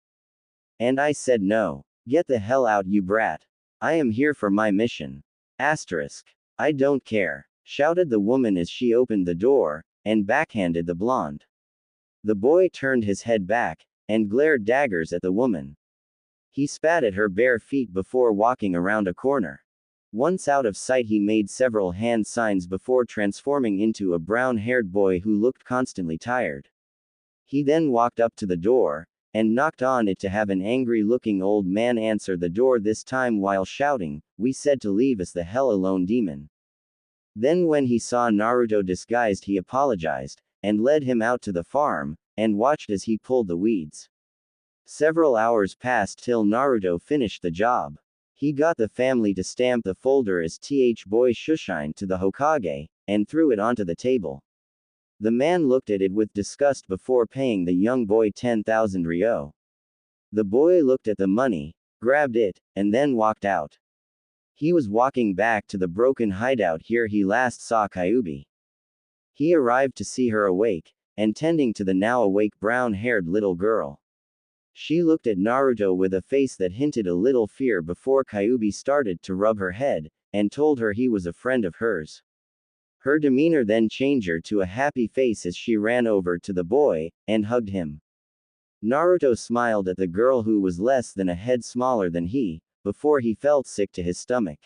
"And I said no. Get the hell out, you brat. I am here for my mission." Asterisk. "I don't care," shouted the woman as she opened the door, and backhanded the blonde. The boy turned his head back, and glared daggers at the woman. He spat at her bare feet before walking around a corner. Once out of sight, he made several hand signs before transforming into a brown-haired boy who looked constantly tired. He then walked up to the door, and knocked on it to have an angry-looking old man answer the door, this time while shouting, "We said to leave us the hell alone, demon." Then when he saw Naruto disguised, he apologized, and led him out to the farm, and watched as he pulled the weeds. Several hours passed till Naruto finished the job. He got the family to stamp the folder as Th Boy Shushine to the Hokage, and threw it onto the table. The man looked at it with disgust before paying the young boy 10,000 ryo. The boy looked at the money, grabbed it, and then walked out. He was walking back to the broken hideout here he last saw Kyuubi. He arrived to see her awake, and tending to the now awake brown-haired little girl. She looked at Naruto with a face that hinted a little fear before Kyuubi started to rub her head, and told her he was a friend of hers. Her demeanor then changed to a happy face as she ran over to the boy, and hugged him. Naruto smiled at the girl who was less than a head smaller than he, before he felt sick to his stomach.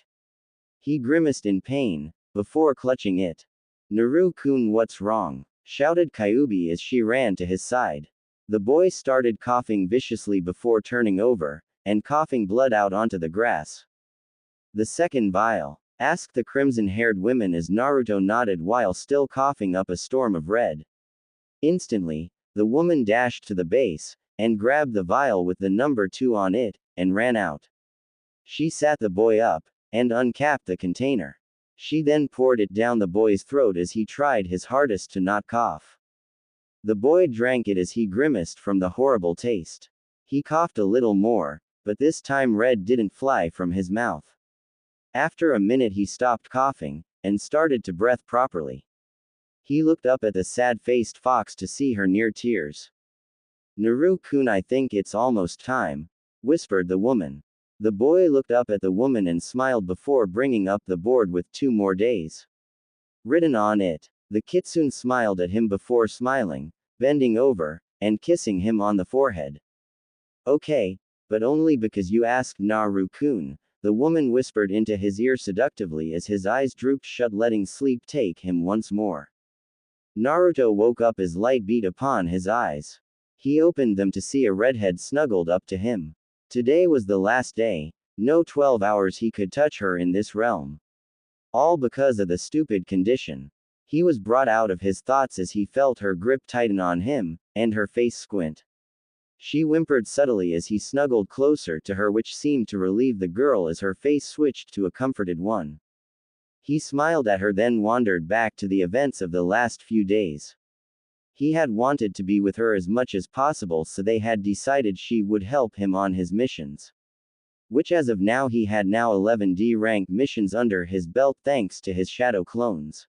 He grimaced in pain, before clutching it. "Naru-kun, what's wrong?" shouted Kyuubi as she ran to his side. The boy started coughing viciously before turning over, and coughing blood out onto the grass. "The second vial?" asked the crimson-haired woman as Naruto nodded while still coughing up a storm of red. Instantly, the woman dashed to the base, and grabbed the vial with the number 2 on it, and ran out. She sat the boy up, and uncapped the container. She then poured it down the boy's throat as he tried his hardest to not cough. The boy drank it as he grimaced from the horrible taste. He coughed a little more, but this time red didn't fly from his mouth. After a minute he stopped coughing, and started to breathe properly. He looked up at the sad-faced fox to see her near tears. "Naru-kun, I think it's almost time," whispered the woman. The boy looked up at the woman and smiled before bringing up the board with 2 more days written on it. The kitsune smiled at him before smiling, bending over, and kissing him on the forehead. "Okay, but only because you asked, Naru-kun," the woman whispered into his ear seductively as his eyes drooped shut, letting sleep take him once more. Naruto woke up as light beat upon his eyes. He opened them to see a redhead snuggled up to him. Today was the last day, no 12 hours he could touch her in this realm. All because of the stupid condition. He was brought out of his thoughts as he felt her grip tighten on him, and her face squint. She whimpered subtly as he snuggled closer to her, which seemed to relieve the girl as her face switched to a comforted one. He smiled at her, then wandered back to the events of the last few days. He had wanted to be with her as much as possible, so they had decided she would help him on his missions. Which as of now he had now 11 D rank missions under his belt thanks to his shadow clones.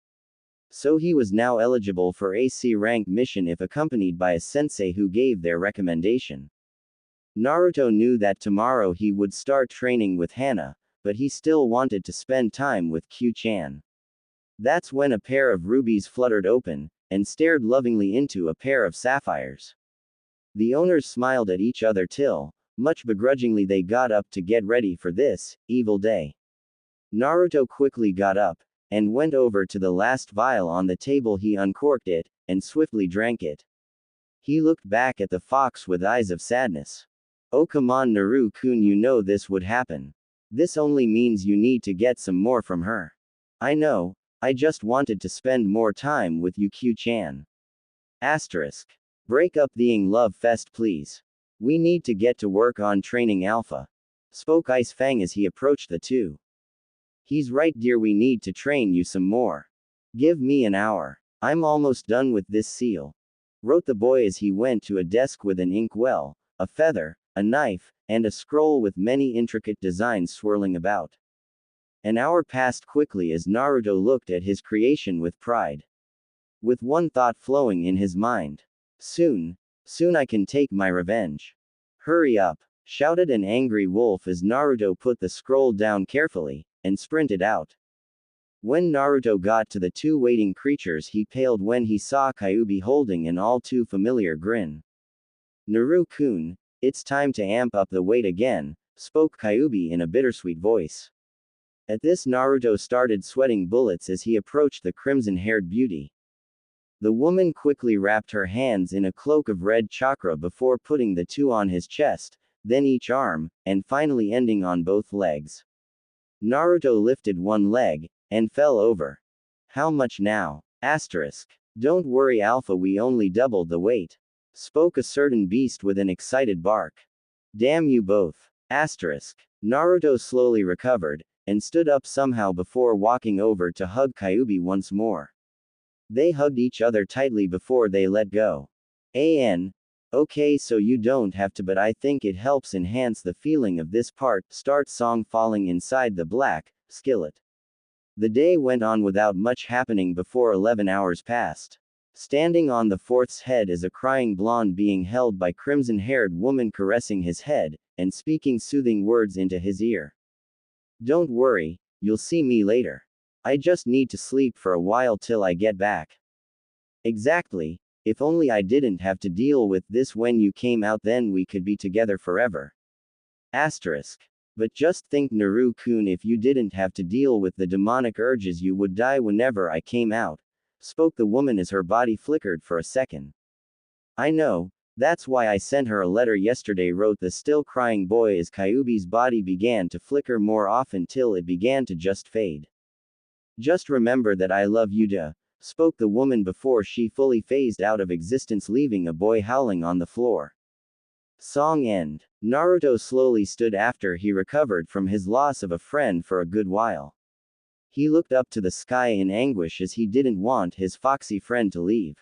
So he was now eligible for a C rank mission if accompanied by a sensei who gave their recommendation. Naruto knew that tomorrow he would start training with Hana, but he still wanted to spend time with Q-chan. That's when a pair of rubies fluttered open, and stared lovingly into a pair of sapphires. The owners smiled at each other till, much begrudgingly, they got up to get ready for this evil day. Naruto quickly got up, and went over to the last vial on the table. He uncorked it, and swiftly drank it. He looked back at the fox with eyes of sadness. "Oh come on, Naru-kun, you know this would happen. This only means you need to get some more from her." "I know, I just wanted to spend more time with you, Q-chan. Asterisk. Break up the love fest please. We need to get to work on training Alpha," spoke Ice Fang as he approached the two. "He's right dear, we need to train you some more. Give me an hour. I'm almost done with this seal," wrote the boy as he went to a desk with an inkwell, a feather, a knife, and a scroll with many intricate designs swirling about. An hour passed quickly as Naruto looked at his creation with pride. With one thought flowing in his mind. Soon I can take my revenge. "Hurry up," shouted an angry wolf as Naruto put the scroll down carefully, and sprinted out. When Naruto got to the two waiting creatures, he paled when he saw Kyuubi holding an all too familiar grin. Naru-kun, it's time to amp up the wait again, spoke Kyuubi in a bittersweet voice. At this, Naruto started sweating bullets as he approached the crimson-haired beauty. The woman quickly wrapped her hands in a cloak of red chakra before putting the two on his chest, then each arm, and finally ending on both legs. Naruto lifted one leg, and fell over. How much now? Asterisk. Don't worry Alpha, we only doubled the weight, spoke a certain beast with an excited bark. Damn you both. Asterisk. Naruto slowly recovered, and stood up somehow before walking over to hug Kyuubi once more. They hugged each other tightly before they let go. Okay, so you don't have to, but I think it helps enhance the feeling of this part. Start song falling inside the black skillet. The day went on without much happening before 11 hours passed. Standing on the fourth's head is a crying blonde being held by crimson-haired woman caressing his head, and speaking soothing words into his ear. Don't worry, you'll see me later. I just need to sleep for a while till I get back. Exactly, if only I didn't have to deal with this when you came out, then we could be together forever. Asterisk. But just think Naru-kun, if you didn't have to deal with the demonic urges you would die whenever I came out, spoke the woman as her body flickered for a second. I know, that's why I sent her a letter yesterday, wrote the still crying boy as Kyuubi's body began to flicker more often till it began to just fade. Just remember that I love you, spoke the woman before she fully phased out of existence, leaving a boy howling on the floor. Song end. Naruto slowly stood after he recovered from his loss of a friend for a good while. He looked up to the sky in anguish as he didn't want his foxy friend to leave.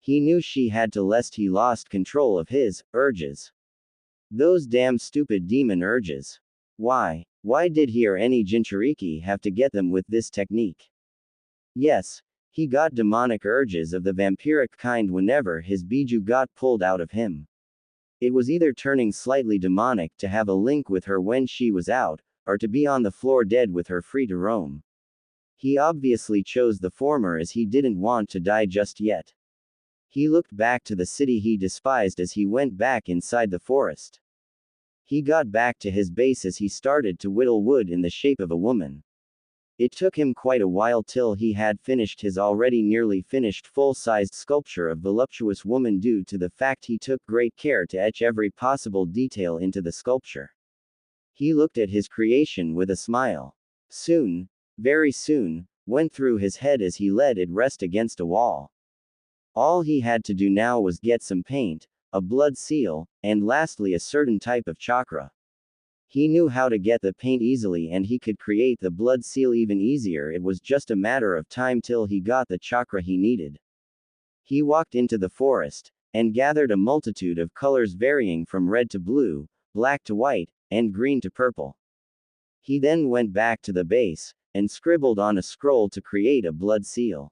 He knew she had to, lest he lost control of his urges. Those damn stupid demon urges. Why did he or any Jinchuriki have to get them with this technique? Yes, he got demonic urges of the vampiric kind whenever his biju got pulled out of him. It was either turning slightly demonic to have a link with her when she was out, or to be on the floor dead with her free to roam. He obviously chose the former as he didn't want to die just yet. He looked back to the city he despised as he went back inside the forest. He got back to his base as he started to whittle wood in the shape of a woman. It took him quite a while till he had finished his already nearly finished full-sized sculpture of voluptuous woman due to the fact he took great care to etch every possible detail into the sculpture. He looked at his creation with a smile. Soon, very soon, went through his head as he let it rest against a wall. All he had to do now was get some paint, a blood seal, and lastly a certain type of chakra. He knew how to get the paint easily and he could create the blood seal even easier. It was just a matter of time till he got the chakra he needed. He walked into the forest, and gathered a multitude of colors varying from red to blue, black to white, and green to purple. He then went back to the base, and scribbled on a scroll to create a blood seal.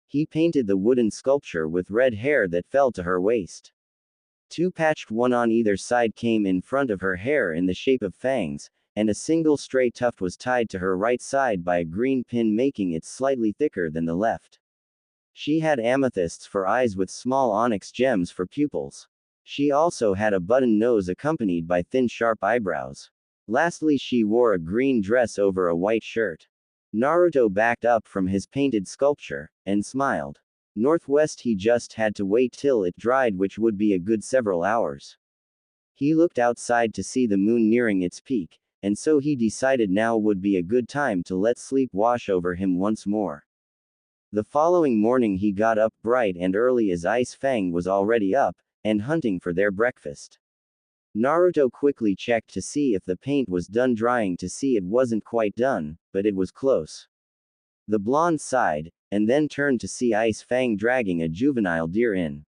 He painted the wooden sculpture with red hair that fell to her waist. Two patched, one on either side, came in front of her hair in the shape of fangs, and a single stray tuft was tied to her right side by a green pin, making it slightly thicker than the left. She had amethysts for eyes with small onyx gems for pupils. She also had a button nose accompanied by thin sharp eyebrows. Lastly, she wore a green dress over a white shirt. Naruto backed up from his painted sculpture, and smiled. Northwest, he just had to wait till it dried, which would be a good several hours. He looked outside to see the moon nearing its peak, and so he decided now would be a good time to let sleep wash over him once more. The following morning he got up bright and early as Ice Fang was already up, and hunting for their breakfast. Naruto quickly checked to see if the paint was done drying to see it wasn't quite done, but it was close. The blonde sighed, and then turned to see Ice Fang dragging a juvenile deer in.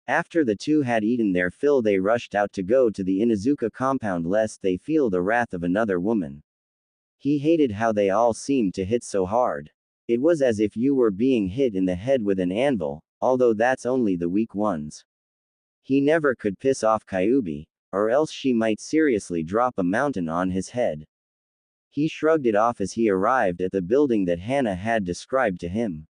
After the two had eaten their fill, they rushed out to go to the Inuzuka compound lest they feel the wrath of another woman. He hated how they all seemed to hit so hard. It was as if you were being hit in the head with an anvil, although that's only the weak ones. He never could piss off Kyuubi, or else she might seriously drop a mountain on his head. He shrugged it off as he arrived at the building that Hana had described to him.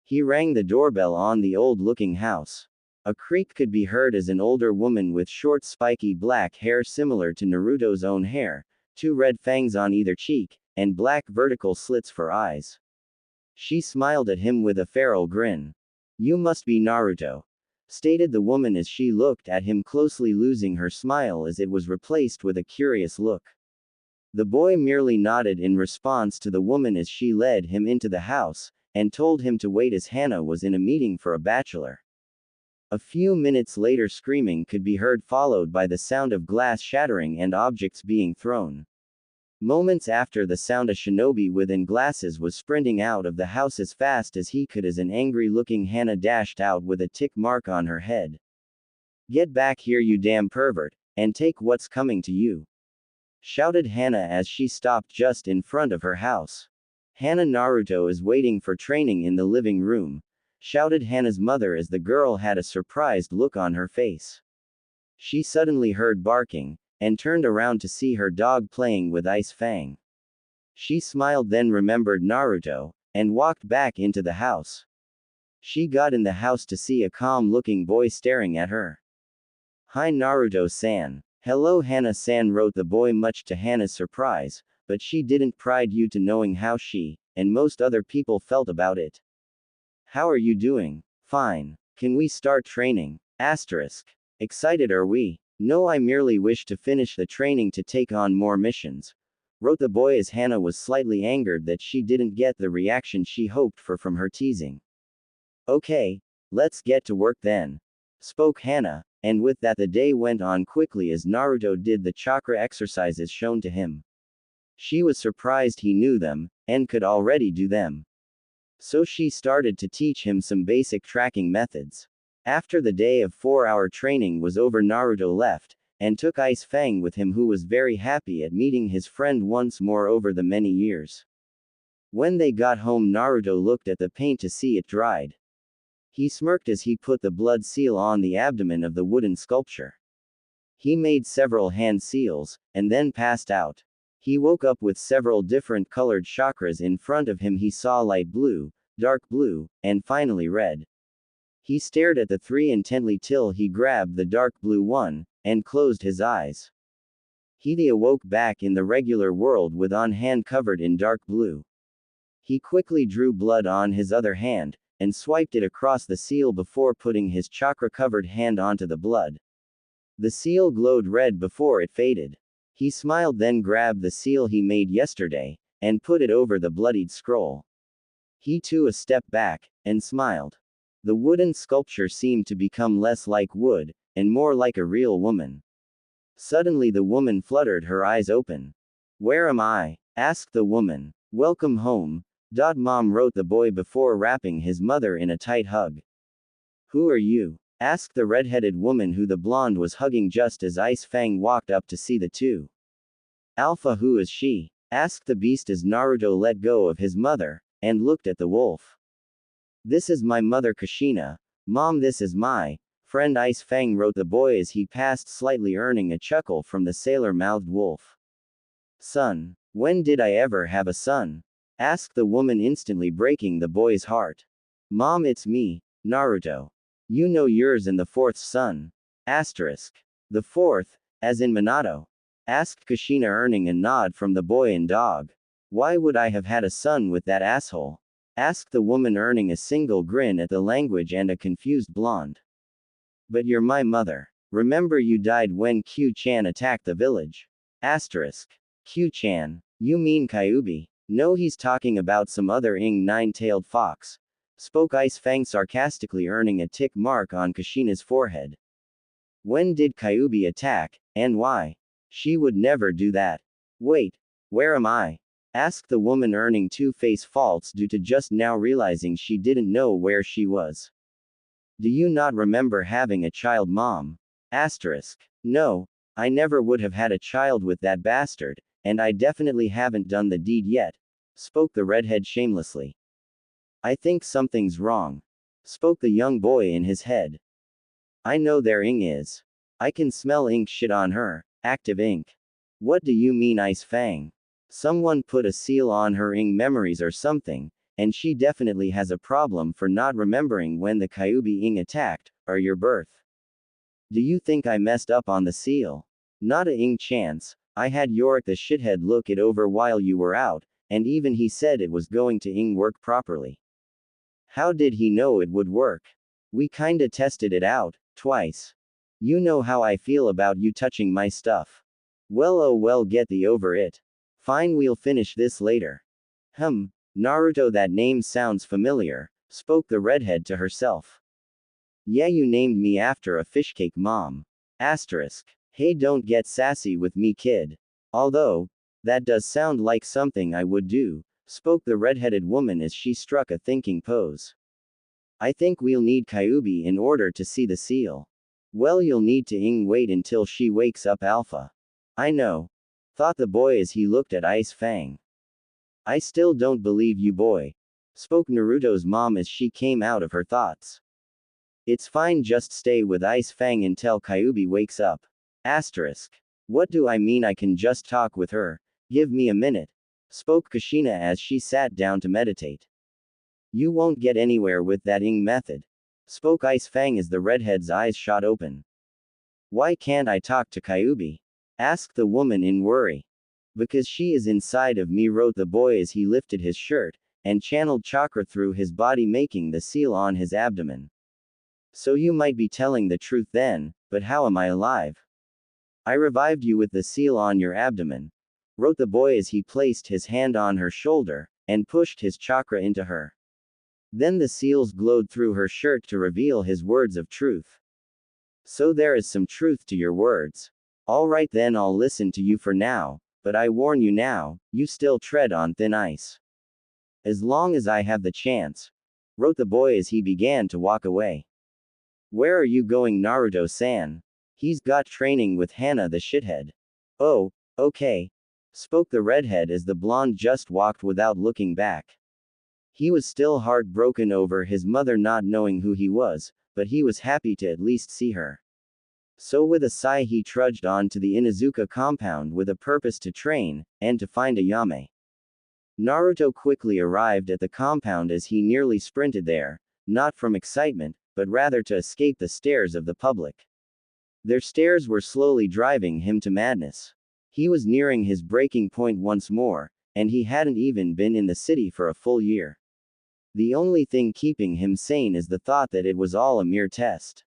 He rang the doorbell on the old-looking house. A creak could be heard as an older woman with short spiky black hair similar to Naruto's own hair, 2 red fangs on either cheek, and black vertical slits for eyes. She smiled at him with a feral grin. "You must be Naruto," stated the woman as she looked at him closely, losing her smile as it was replaced with a curious look. The boy merely nodded in response to the woman as she led him into the house, and told him to wait as Hana was in a meeting for a bachelor. A few minutes later, screaming could be heard, followed by the sound of glass shattering and objects being thrown. Moments after the sound, a shinobi within glasses was sprinting out of the house as fast as he could as an angry-looking Hana dashed out with a tick mark on her head. "Get back here, you damn pervert, and take what's coming to you," shouted Hana as she stopped just in front of her house. "Hana, Naruto is waiting for training in the living room," shouted Hana's mother as the girl had a surprised look on her face. She suddenly heard barking, and turned around to see her dog playing with Ice Fang. She smiled, then remembered Naruto, and walked back into the house. She got in the house to see a calm-looking boy staring at her. "Hi Naruto-san." "Hello Hana-san," wrote the boy much to Hana's surprise, but she didn't pride you to knowing how she, and most other people felt about it. "How are you doing?" "Fine. Can we start training?" Asterisk. "Excited are we?" "No, I merely wish to finish the training to take on more missions," wrote the boy as Hana was slightly angered that she didn't get the reaction she hoped for from her teasing. "Okay, let's get to work then," spoke Hana, and with that the day went on quickly as Naruto did the chakra exercises shown to him. She was surprised he knew them, and could already do them. So she started to teach him some basic tracking methods. After the day of 4-hour training was over, Naruto left, and took Ice Fang with him, who was very happy at meeting his friend once more over the many years. When they got home, Naruto looked at the paint to see it dried. He smirked as he put the blood seal on the abdomen of the wooden sculpture. He made several hand seals, and then passed out. He woke up with several different colored chakras in front of him. He saw light blue, dark blue, and finally red. He stared at the 3 intently till he grabbed the dark blue one, and closed his eyes. He awoke back in the regular world with one hand covered in dark blue. He quickly drew blood on his other hand, and swiped it across the seal before putting his chakra-covered hand onto the blood. The seal glowed red before it faded. He smiled, then grabbed the seal he made yesterday, and put it over the bloodied scroll. He took a step back, and smiled. The wooden sculpture seemed to become less like wood, and more like a real woman. Suddenly the woman fluttered her eyes open. "Where am I?" asked the woman. "Welcome home, Mom," wrote the boy before wrapping his mother in a tight hug. "Who are you?" asked the red-headed woman who the blonde was hugging just as Ice Fang walked up to see the two. "Alpha, who is she?" asked the beast as Naruto let go of his mother, and looked at the wolf. "This is my mother Kushina. Mom, this is my friend Ice Fang," wrote the boy as he passed, slightly earning a chuckle from the sailor-mouthed wolf. "Son. When did I ever have a son?" asked the woman, instantly breaking the boy's heart. "Mom, it's me, Naruto. You know yours and the 4th son." Asterisk. "The 4th, as in Minato?" asked Kushina, earning a nod from the boy and dog. "Why would I have had a son with that asshole?" asked the woman, earning a single grin at the language and a confused blonde. "But you're my mother. Remember you died when Q-chan attacked the village." Asterisk. "Q-chan? You mean Kyuubi?" "No, he's talking about some other nine-tailed fox," spoke Ice Fang sarcastically, earning a tick mark on Kushina's forehead. "When did Kyuubi attack, and why? She would never do that." "Wait, where am I?" asked the woman, earning 2 face faults due to just now realizing she didn't know where she was. "Do you not remember having a child, Mom?" Asterisk. "No, I never would have had a child with that bastard, and I definitely haven't done the deed yet," spoke the redhead shamelessly. "I think something's wrong," spoke the young boy in his head. "I know there is. I can smell ink shit on her, active ink." "What do you mean, Ice Fang?" Someone put a seal on her ing memories or something, and she definitely has a problem for not remembering when the Kyuubi ing attacked, or your birth. Do you think I messed up on the seal? Not a ing chance. I had Yorick the shithead look it over while you were out, and even he said it was going to ing work properly. How did he know it would work? We kinda tested it out, twice. You know how I feel about you touching my stuff. Well, oh well, get thee over it. Fine, we'll finish this later. Naruto, that name sounds familiar, spoke the redhead to herself. Yeah, you named me after a fishcake, mom. Asterisk. Hey, don't get sassy with me, kid. Although, that does sound like something I would do, spoke the redheaded woman as she struck a thinking pose. I think we'll need Kyuubi in order to see the seal. Well, you'll need to wait until she wakes up, Alpha. I know. Thought the boy as he looked at Ice Fang. I still don't believe you, boy. Spoke Naruto's mom as she came out of her thoughts. It's fine, just stay with Ice Fang until Kyuubi wakes up. Asterisk. What do I mean I can just talk with her? Give me a minute. Spoke Kushina as she sat down to meditate. You won't get anywhere with that ing method. Spoke Ice Fang as the redhead's eyes shot open. Why can't I talk to Kyuubi? Asked the woman in worry. Because she is inside of me, wrote the boy as he lifted his shirt, and channeled chakra through his body, making the seal on his abdomen. So you might be telling the truth then, but how am I alive? I revived you with the seal on your abdomen, wrote the boy as he placed his hand on her shoulder, and pushed his chakra into her. Then the seals glowed through her shirt to reveal his words of truth. So there is some truth to your words. Alright then, I'll listen to you for now, but I warn you now, you still tread on thin ice. As long as I have the chance, wrote the boy as he began to walk away. Where are you going, Naruto-san? He's got training with Hana the shithead. Oh, okay. Spoke the redhead as the blonde just walked without looking back. He was still heartbroken over his mother not knowing who he was, but he was happy to at least see her. So with a sigh he trudged on to the Inuzuka compound with a purpose to train, and to find Ayame. Naruto quickly arrived at the compound as he nearly sprinted there, not from excitement, but rather to escape the stares of the public. Their stares were slowly driving him to madness. He was nearing his breaking point once more, and he hadn't even been in the city for a full year. The only thing keeping him sane is the thought that it was all a mere test.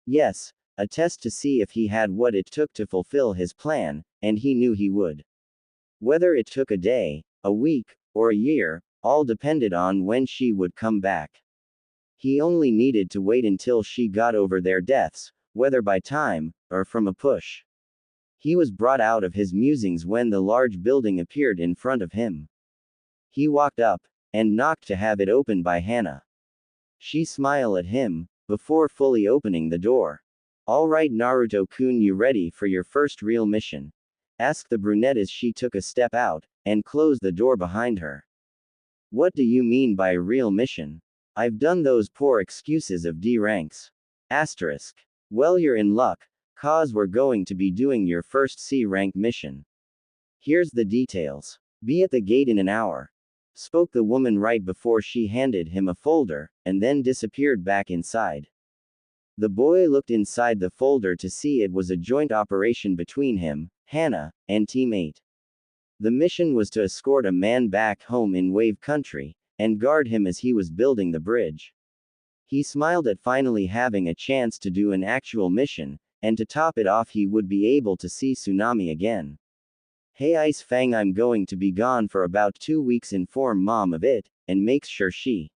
Yes, a test to see if he had what it took to fulfill his plan, and he knew he would. Whether it took a day, a week, or a year, all depended on when she would come back. He only needed to wait until she got over their deaths, whether by time, or from a push. He was brought out of his musings when the large building appeared in front of him. He walked up, and knocked to have it opened by Hana. She smiled at him, before fully opening the door. Alright, Naruto-kun, you ready for your first real mission? Asked the brunette as she took a step out, and closed the door behind her. What do you mean by real mission? I've done those poor excuses of D ranks. Asterisk. Well, you're in luck, cause we're going to be doing your first C rank mission. Here's the details. Be at the gate in an hour. Spoke the woman right before she handed him a folder, and then disappeared back inside. The boy looked inside the folder to see it was a joint operation between him, Hana, and Team 8. The mission was to escort a man back home in Wave Country, and guard him as he was building the bridge. He smiled at finally having a chance to do an actual mission, and to top it off he would be able to see Tsunami again. Hey Ice Fang, I'm going to be gone for about 2 weeks, inform mom of it, and make sure she